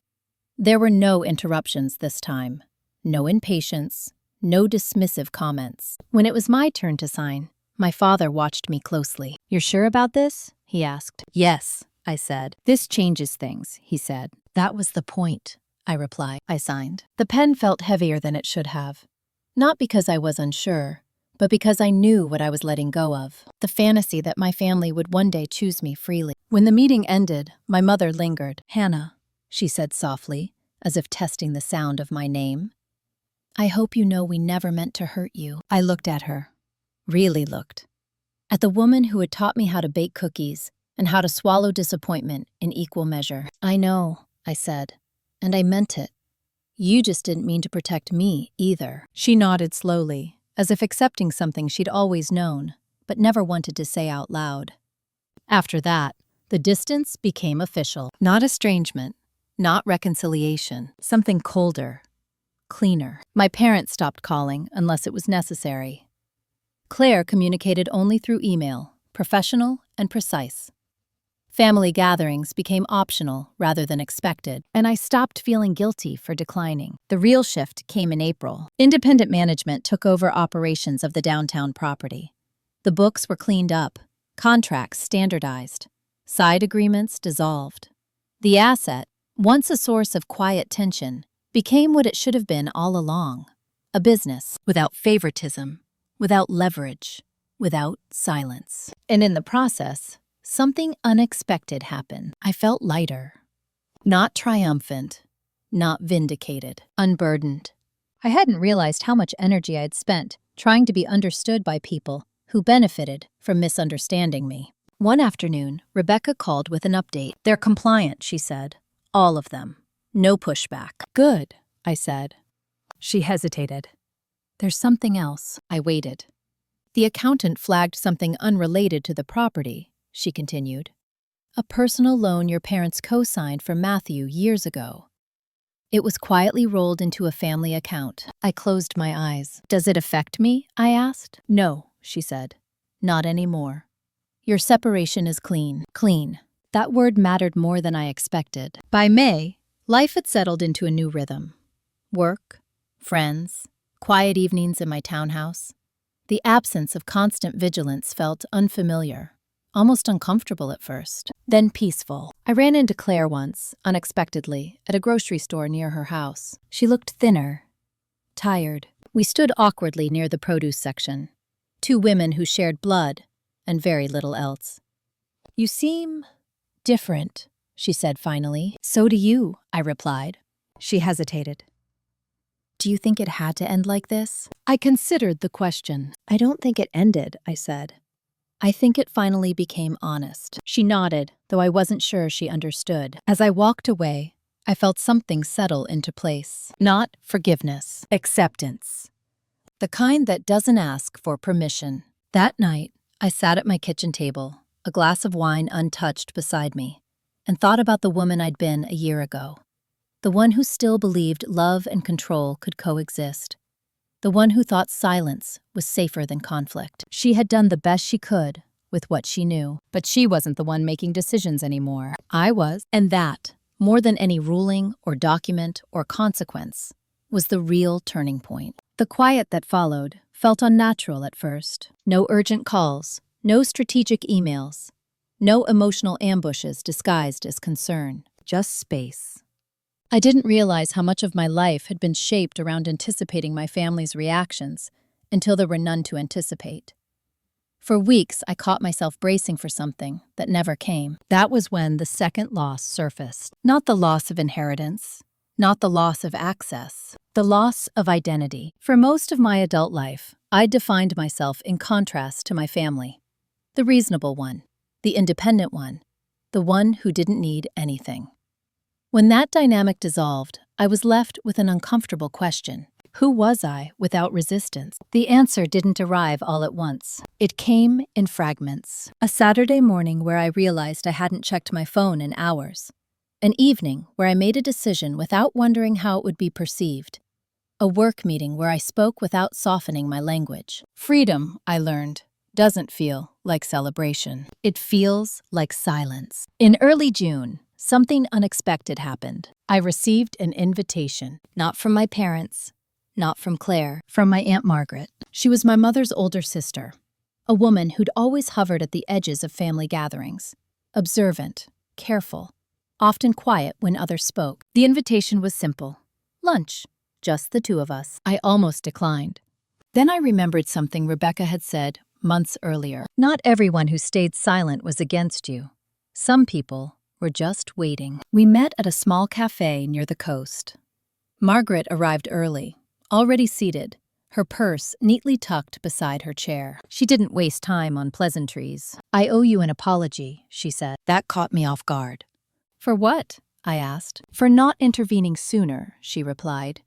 There were no interruptions this time, no impatience, no dismissive comments. When it was my turn to sign, my father watched me closely. "You're sure about this?" he asked. "Yes," I said. "This changes things," he said. "That was the point," I replied. I signed. The pen felt heavier than it should have. Not because I was unsure, but because I knew what I was letting go of. The fantasy that my family would one day choose me freely. When the meeting ended, my mother lingered. "Hannah," she said softly, as if testing the sound of my name. "I hope you know we never meant to hurt you." I looked at her. Really looked. at the woman who had taught me how to bake cookies and how to swallow disappointment in equal measure. "I know," I said, "and I meant it. You just didn't mean to protect me, either." She nodded slowly, as if accepting something she'd always known, but never wanted to say out loud. After that, the distance became official. Not estrangement, not reconciliation, something colder, cleaner. My parents stopped calling unless it was necessary. Claire communicated only through email, professional and precise. Family gatherings became optional rather than expected, and I stopped feeling guilty for declining. The real shift came in April. Independent management took over operations of the downtown property. The books were cleaned up, contracts standardized, side agreements dissolved. The asset, once a source of quiet tension, became what it should have been all along: a business without favoritism, without leverage, without silence. And in the process, something unexpected happened. I felt lighter. Not triumphant, not vindicated, unburdened. I hadn't realized how much energy I'd spent trying to be understood by people who benefited from misunderstanding me. One afternoon, Rebecca called with an update. "They're compliant," she said. "All of them. No pushback." "Good," I said. She hesitated. "There's something else." I waited. "The accountant flagged something unrelated to the property," she continued. "A personal loan your parents co-signed for Matthew years ago. It was quietly rolled into a family account." I closed my eyes. "Does it affect me?" I asked. "No," she said. "Not anymore. Your separation is clean." Clean. That word mattered more than I expected. By May, life had settled into a new rhythm. Work, friends, quiet evenings in my townhouse. The absence of constant vigilance felt unfamiliar. Almost uncomfortable at first, then peaceful. I ran into Claire once, unexpectedly, at a grocery store near her house. She looked thinner, tired. We stood awkwardly near the produce section, two women who shared blood and very little else. "You seem different," she said finally. "So do you," I replied. She hesitated. "Do you think it had to end like this?" I considered the question. "I don't think it ended," I said. "I think it finally became honest." She nodded, though I wasn't sure she understood. As I walked away, I felt something settle into place. Not forgiveness, acceptance. The kind that doesn't ask for permission. That night, I sat at my kitchen table, a glass of wine untouched beside me, and thought about the woman I'd been a year ago. The one who still believed love and control could coexist. The one who thought silence was safer than conflict. She had done the best she could with what she knew, but she wasn't the one making decisions anymore. I was, and that, more than any ruling or document or consequence, was the real turning point. The quiet that followed felt unnatural at first. No urgent calls, no strategic emails, no emotional ambushes disguised as concern, just space. I didn't realize how much of my life had been shaped around anticipating my family's reactions until there were none to anticipate. For weeks, I caught myself bracing for something that never came. That was when the second loss surfaced. Not the loss of inheritance, not the loss of access, the loss of identity. For most of my adult life, I defined myself in contrast to my family. The reasonable one, the independent one, the one who didn't need anything. When that dynamic dissolved, I was left with an uncomfortable question. Who was I without resistance? The answer didn't arrive all at once. It came in fragments. A Saturday morning where I realized I hadn't checked my phone in hours. An evening where I made a decision without wondering how it would be perceived. A work meeting where I spoke without softening my language. Freedom, I learned, doesn't feel like celebration. It feels like silence. In early June, something unexpected happened. I received an invitation, not from my parents, not from Claire, from my Aunt Margaret. She was my mother's older sister, a woman who'd always hovered at the edges of family gatherings, observant, careful, often quiet when others spoke. The invitation was simple. Lunch, just the two of us. I almost declined. Then I remembered something Rebecca had said months earlier. Not everyone who stayed silent was against you. Some people were just waiting. We met at a small cafe near the coast. Margaret arrived early, already seated, her purse neatly tucked beside her chair. She didn't waste time on pleasantries. "I owe you an apology," she said. That caught me off guard. "For what?" I asked. "For not intervening sooner," she replied.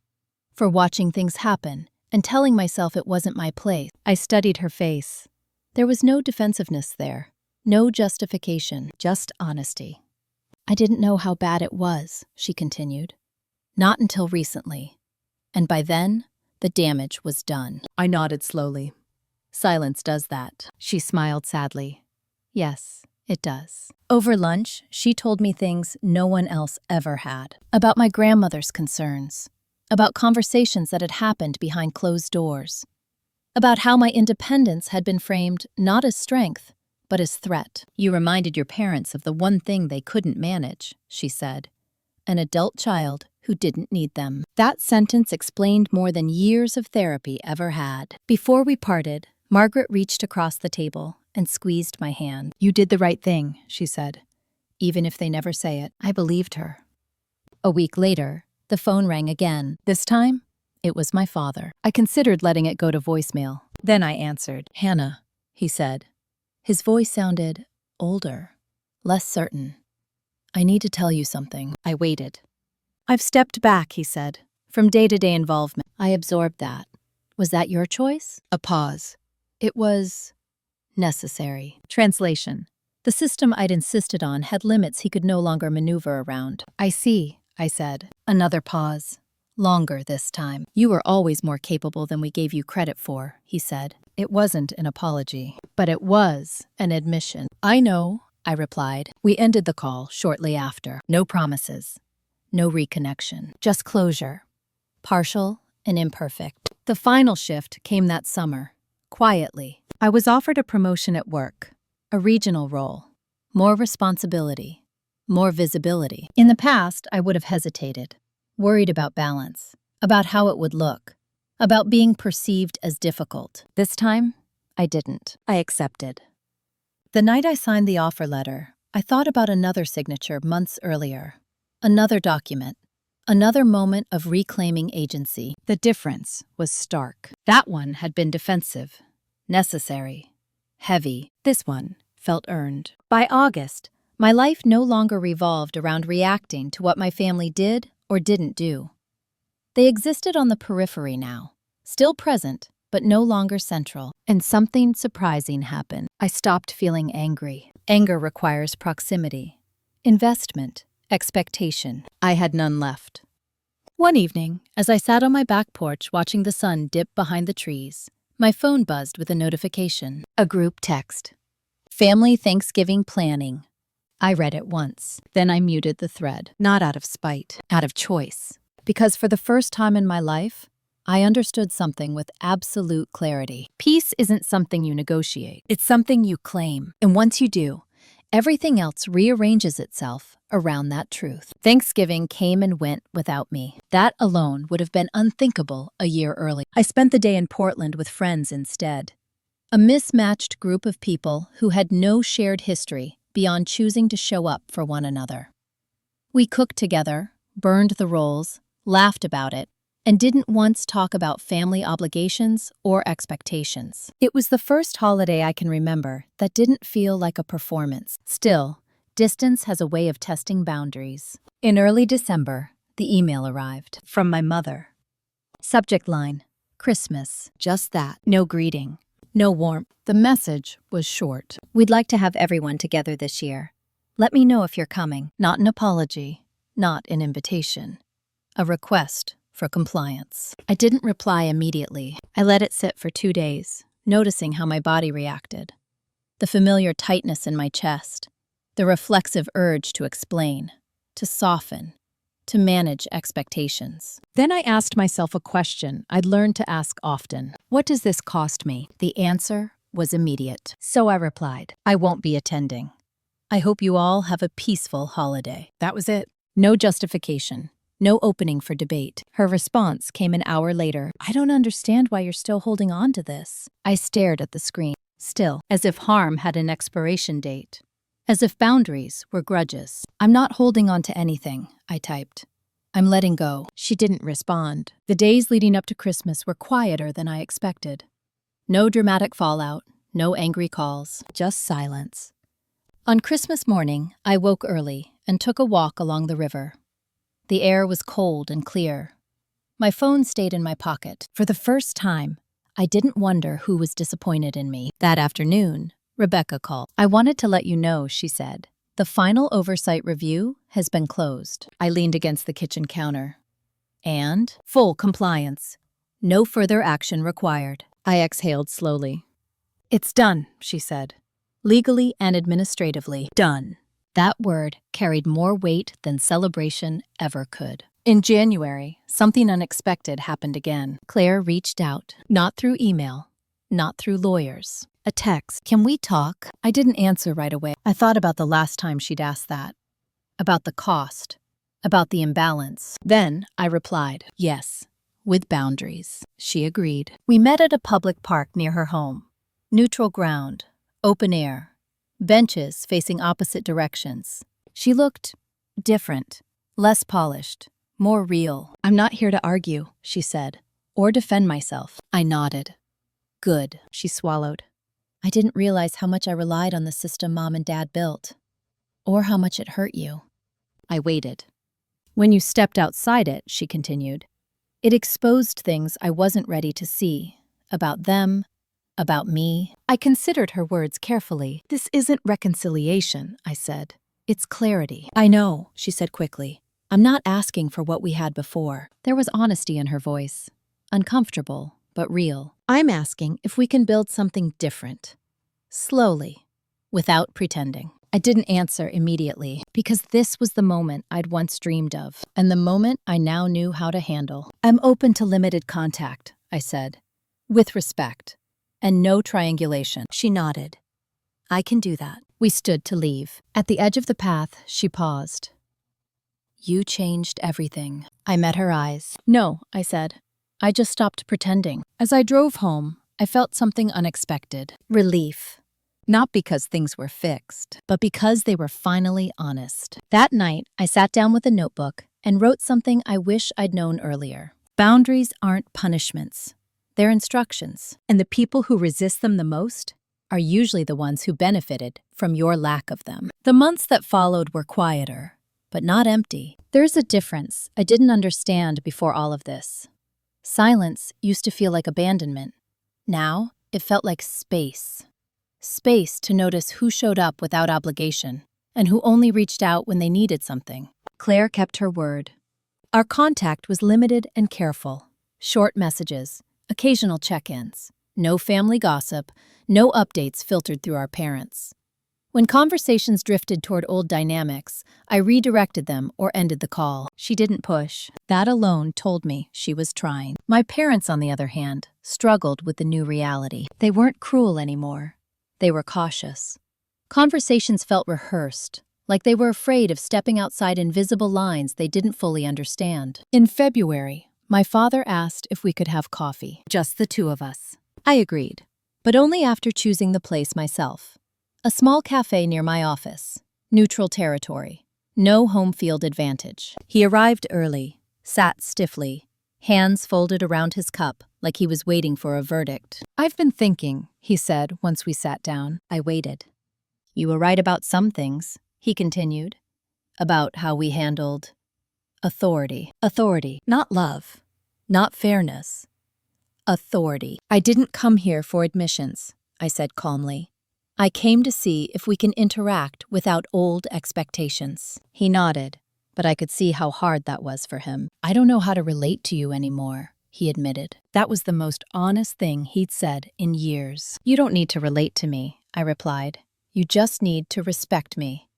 "For watching things happen and telling myself it wasn't my place." I studied her face. There was no defensiveness there, no justification, just honesty. "I didn't know how bad it was," she continued. "Not until recently. And by then, the damage was done." I nodded slowly. "Silence does that." She smiled sadly. "Yes, it does." Over lunch, she told me things no one else ever had. About my grandmother's concerns. About conversations that had happened behind closed doors. About how my independence had been framed not as strength, but as threat. "You reminded your parents of the one thing they couldn't manage," she said. "An adult child who didn't need them." That sentence explained more than years of therapy ever had. Before we parted, Margaret reached across the table and squeezed my hand. "You did the right thing," she said. "Even if they never say it." I believed her. A week later, the phone rang again. This time, it was my father. I considered letting it go to voicemail. Then I answered. "Hannah," he said. His voice sounded older, less certain. "I need to tell you something." I waited. "I've stepped back," he said, "from day-to-day involvement." I absorbed that. Was that your choice? A pause. It was necessary. Translation. The system I'd insisted on had limits he could no longer maneuver around. "I see," I said. Another pause. Longer this time. "You were always more capable than we gave you credit for," he said. It wasn't an apology, but it was an admission. "I know," I replied. We ended the call shortly after. No promises. No reconnection. Just closure. Partial and imperfect. The final shift came that summer. Quietly. I was offered a promotion at work. A regional role. More responsibility. More visibility. In the past, I would have hesitated. Worried about balance. About how it would look. About being perceived as difficult. This time, I didn't. I accepted. The night I signed the offer letter, I thought about another signature months earlier. Another document. Another moment of reclaiming agency. The difference was stark. That one had been defensive. Necessary. Heavy. This one felt earned. By August, my life no longer revolved around reacting to what my family did or didn't do. They existed on the periphery now, still present, but no longer central. And something surprising happened. I stopped feeling angry. Anger requires proximity, investment, expectation. I had none left. One evening, as I sat on my back porch watching the sun dip behind the trees, my phone buzzed with a notification. A group text. "Family Thanksgiving planning." I read it once. Then I muted the thread. Not out of spite, out of choice. Because for the first time in my life, I understood something with absolute clarity. Peace isn't something you negotiate. It's something you claim. And once you do, everything else rearranges itself around that truth. Thanksgiving came and went without me. That alone would have been unthinkable a year early. I spent the day in Portland with friends instead. A mismatched group of people who had no shared history beyond choosing to show up for one another. We cooked together, burned the rolls, laughed about it, and didn't once talk about family obligations or expectations. It was the first holiday I can remember that didn't feel like a performance. Still, distance has a way of testing boundaries. In early December, the email arrived from my mother. Subject line, Christmas. Just that. No greeting. No warmth. The message was short. "We'd like to have everyone together this year. Let me know if you're coming." Not an apology, not an invitation. A request for compliance. I didn't reply immediately. I let it sit for 2 days, noticing how my body reacted. The familiar tightness in my chest. The reflexive urge to explain, to soften, to manage expectations. Then I asked myself a question I'd learned to ask often. What does this cost me? The answer was immediate. So I replied, "I won't be attending. I hope you all have a peaceful holiday." That was it. No justification. No opening for debate. Her response came an hour later. "I don't understand why you're still holding on to this." I stared at the screen, still, as if harm had an expiration date. As if boundaries were grudges. "I'm not holding on to anything," I typed. I'm letting go. She didn't respond. The days leading up to Christmas were quieter than I expected. No dramatic fallout, no angry calls, just silence. On Christmas morning, I woke early and took a walk along the river. The air was cold and clear. My phone stayed in my pocket. For the first time, I didn't wonder who was disappointed in me. That afternoon, Rebecca called. "I wanted to let you know," she said. "The final oversight review has been closed." I leaned against the kitchen counter. "And full compliance. No further action required." I exhaled slowly. "It's done," she said. "Legally and administratively done." That word carried more weight than celebration ever could. In January, something unexpected happened again. Claire reached out, not through email, not through lawyers. A text. "Can we talk?" I didn't answer right away. I thought about the last time she'd asked that. About the cost. About the imbalance. Then I replied, "Yes, with boundaries." She agreed. We met at a public park near her home. Neutral ground, open air, benches facing opposite directions. She looked different, less polished, more real. "I'm not here to argue," she said, "or defend myself." I nodded. "Good," she swallowed. "I didn't realize how much I relied on the system Mom and Dad built, or how much it hurt you." I waited. "When you stepped outside it," she continued, "it exposed things I wasn't ready to see, about them, about me." I considered her words carefully. "This isn't reconciliation," I said. "It's clarity." "I know," she said quickly. "I'm not asking for what we had before." There was honesty in her voice. Uncomfortable, but real. "I'm asking if we can build something different. Slowly, without pretending." I didn't answer immediately, because this was the moment I'd once dreamed of, and the moment I now knew how to handle. "I'm open to limited contact," I said, "with respect, and no triangulation." She nodded. "I can do that." We stood to leave. At the edge of the path, she paused. "You changed everything." I met her eyes. "No," I said. "I just stopped pretending." As I drove home, I felt something unexpected. Relief. Not because things were fixed, but because they were finally honest. That night, I sat down with a notebook and wrote something I wish I'd known earlier. Boundaries aren't punishments. They're instructions, and the people who resist them the most are usually the ones who benefited from your lack of them. The months that followed were quieter, but not empty. There's a difference I didn't understand before all of this. Silence used to feel like abandonment. Now, it felt like space. Space to notice who showed up without obligation and who only reached out when they needed something. Claire kept her word. Our contact was limited and careful. Short messages, occasional check-ins, no family gossip, no updates filtered through our parents. When conversations drifted toward old dynamics, I redirected them or ended the call. She didn't push. That alone told me she was trying. My parents, on the other hand, struggled with the new reality. They weren't cruel anymore. They were cautious. Conversations felt rehearsed, like they were afraid of stepping outside invisible lines they didn't fully understand. In February, my father asked if we could have coffee, just the two of us. I agreed, but only after choosing the place myself. A small cafe near my office, neutral territory, no home field advantage. He arrived early, sat stiffly, hands folded around his cup like he was waiting for a verdict. "I've been thinking," he said once we sat down. I waited. "You were right about some things," he continued, "about how we handled authority. Authority, not love, not fairness. Authority." "I didn't come here for admissions," I said calmly. "I came to see if we can interact without old expectations." He nodded, but I could see how hard that was for him. "I don't know how to relate to you anymore," he admitted. That was the most honest thing he'd said in years. "You don't need to relate to me," I replied. "You just need to respect me."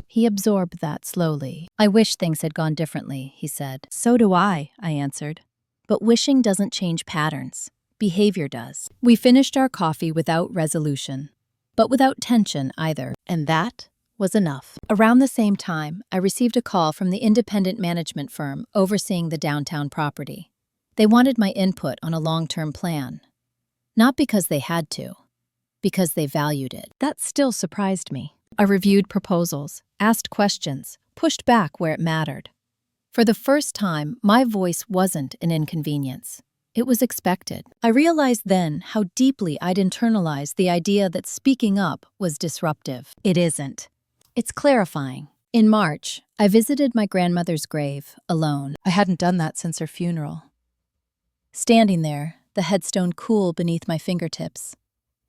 He absorbed that slowly. "I wish things had gone differently," he said. "So do I answered. "But wishing doesn't change patterns. Behavior does." We finished our coffee without resolution, but without tension either, and that was enough. Around the same time, I received a call from the independent management firm overseeing the downtown property. They wanted my input on a long-term plan. Not because they had to, because they valued it. That still surprised me. I reviewed proposals, asked questions, pushed back where it mattered. For the first time, my voice wasn't an inconvenience. It was expected. I realized then how deeply I'd internalized the idea that speaking up was disruptive. It isn't. It's clarifying. In March, I visited my grandmother's grave alone. I hadn't done that since her funeral. Standing there, the headstone cool beneath my fingertips,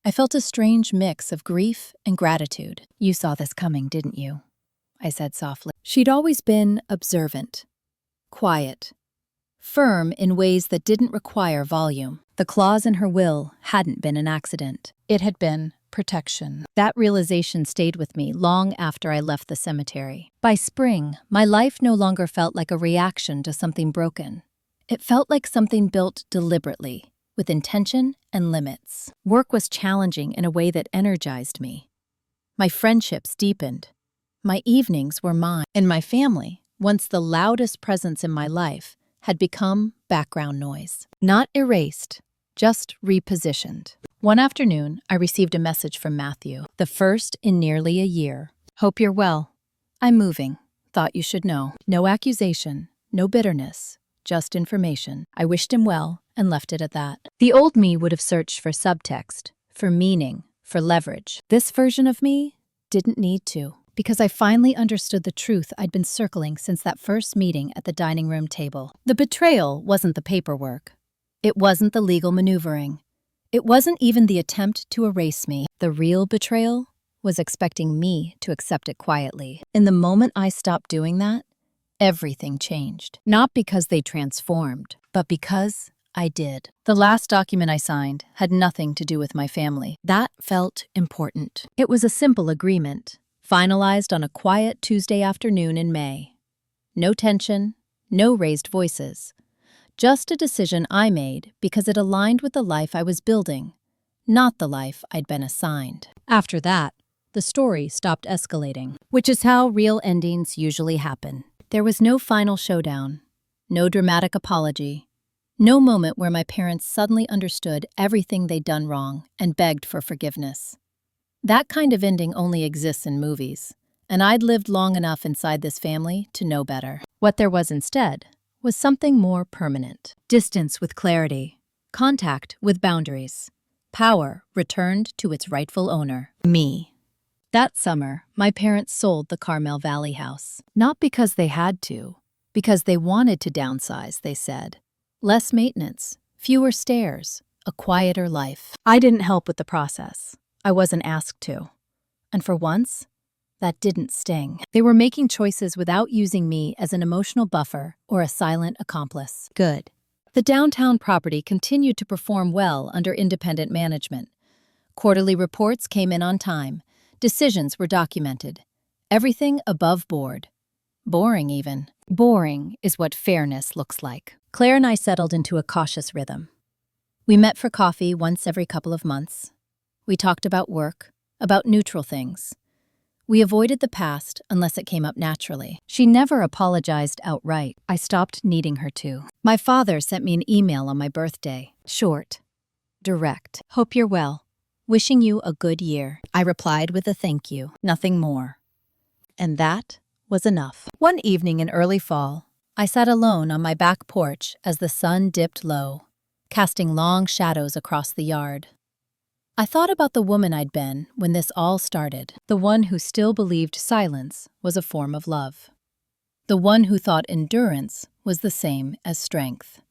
I felt a strange mix of grief and gratitude. "You saw this coming, didn't you?" I said softly. She'd always been observant, quiet, firm in ways that didn't require volume. The clause in her will hadn't been an accident. It had been protection. That realization stayed with me long after I left the cemetery. By spring, my life no longer felt like a reaction to something broken. It felt like something built deliberately, with intention and limits. Work was challenging in a way that energized me. My friendships deepened. My evenings were mine. And my family, once the loudest presence in my life, had become background noise. Not erased, just repositioned. One afternoon, I received a message from Matthew, the first in nearly a year. "Hope you're well. I'm moving. Thought you should know." No accusation, no bitterness, just information. I wished him well and left it at that. The old me would have searched for subtext, for meaning, for leverage. This version of me didn't need to, because I finally understood the truth I'd been circling since that first meeting at the dining room table. The betrayal wasn't the paperwork. It wasn't the legal maneuvering. It wasn't even the attempt to erase me. The real betrayal was expecting me to accept it quietly. In the moment I stopped doing that, everything changed. Not because they transformed, but because I did. The last document I signed had nothing to do with my family. That felt important. It was a simple agreement, finalized on a quiet Tuesday afternoon in May. No tension, no raised voices. Just a decision I made because it aligned with the life I was building, not the life I'd been assigned. After that, the story stopped escalating, which is how real endings usually happen. There was no final showdown, no dramatic apology, no moment where my parents suddenly understood everything they'd done wrong and begged for forgiveness. That kind of ending only exists in movies, and I'd lived long enough inside this family to know better. What there was instead was something more permanent. Distance with clarity, contact with boundaries, power returned to its rightful owner, me. That summer, my parents sold the Carmel Valley house. Not because they had to, because they wanted to downsize, they said. Less maintenance, fewer stairs, a quieter life. I didn't help with the process. I wasn't asked to. And for once, that didn't sting. They were making choices without using me as an emotional buffer or a silent accomplice. Good. The downtown property continued to perform well under independent management. Quarterly reports came in on time. Decisions were documented. Everything above board. Boring even. Boring is what fairness looks like. Claire and I settled into a cautious rhythm. We met for coffee once every couple of months. We talked about work, about neutral things. We avoided the past unless it came up naturally. She never apologized outright. I stopped needing her to. My father sent me an email on my birthday. Short, direct. "Hope you're well. Wishing you a good year." I replied with a thank you, nothing more. And that was enough. One evening in early fall, I sat alone on my back porch as the sun dipped low, casting long shadows across the yard. I thought about the woman I'd been when this all started, the one who still believed silence was a form of love, the one who thought endurance was the same as strength,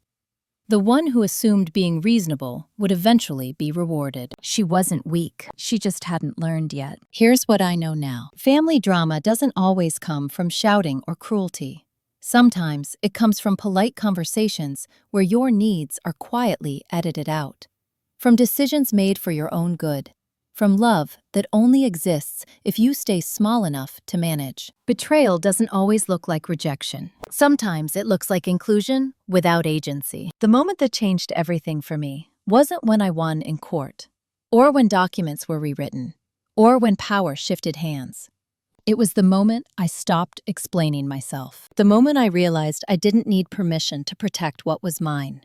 the one who assumed being reasonable would eventually be rewarded. She wasn't weak, she just hadn't learned yet. Here's what I know now. Family drama doesn't always come from shouting or cruelty. Sometimes it comes from polite conversations where your needs are quietly edited out. From decisions made for your own good. From love that only exists if you stay small enough to manage. Betrayal doesn't always look like rejection. Sometimes it looks like inclusion without agency. The moment that changed everything for me wasn't when I won in court, or when documents were rewritten, or when power shifted hands. It was the moment I stopped explaining myself. The moment I realized I didn't need permission to protect what was mine.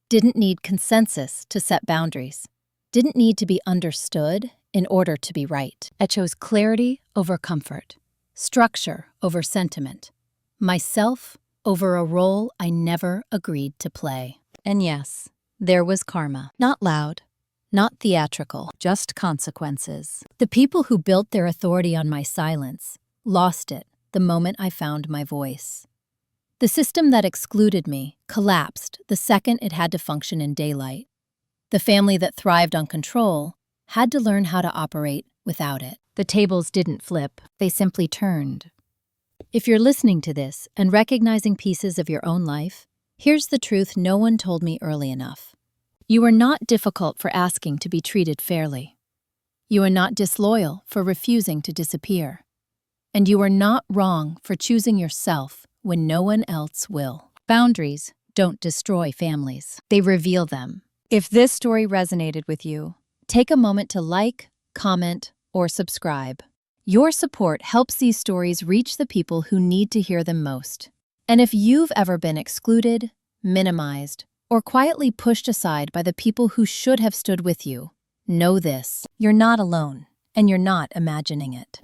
Didn't need consensus to set boundaries. Didn't need to be understood in order to be right. I chose clarity over comfort, structure over sentiment, myself over a role I never agreed to play. And yes, there was karma. Not loud, not theatrical, just consequences. The people who built their authority on my silence lost it the moment I found my voice. The system that excluded me collapsed the second it had to function in daylight. The family that thrived on control had to learn how to operate without it. The tables didn't flip, they simply turned. If you're listening to this and recognizing pieces of your own life, here's the truth no one told me early enough. You are not difficult for asking to be treated fairly. You are not disloyal for refusing to disappear. And you are not wrong for choosing yourself when no one else will. Boundaries don't destroy families, they reveal them. If this story resonated with you, take a moment to like, comment, or subscribe. Your support helps these stories reach the people who need to hear them most. And if you've ever been excluded, minimized, or quietly pushed aside by the people who should have stood with you, know this: you're not alone, and you're not imagining it.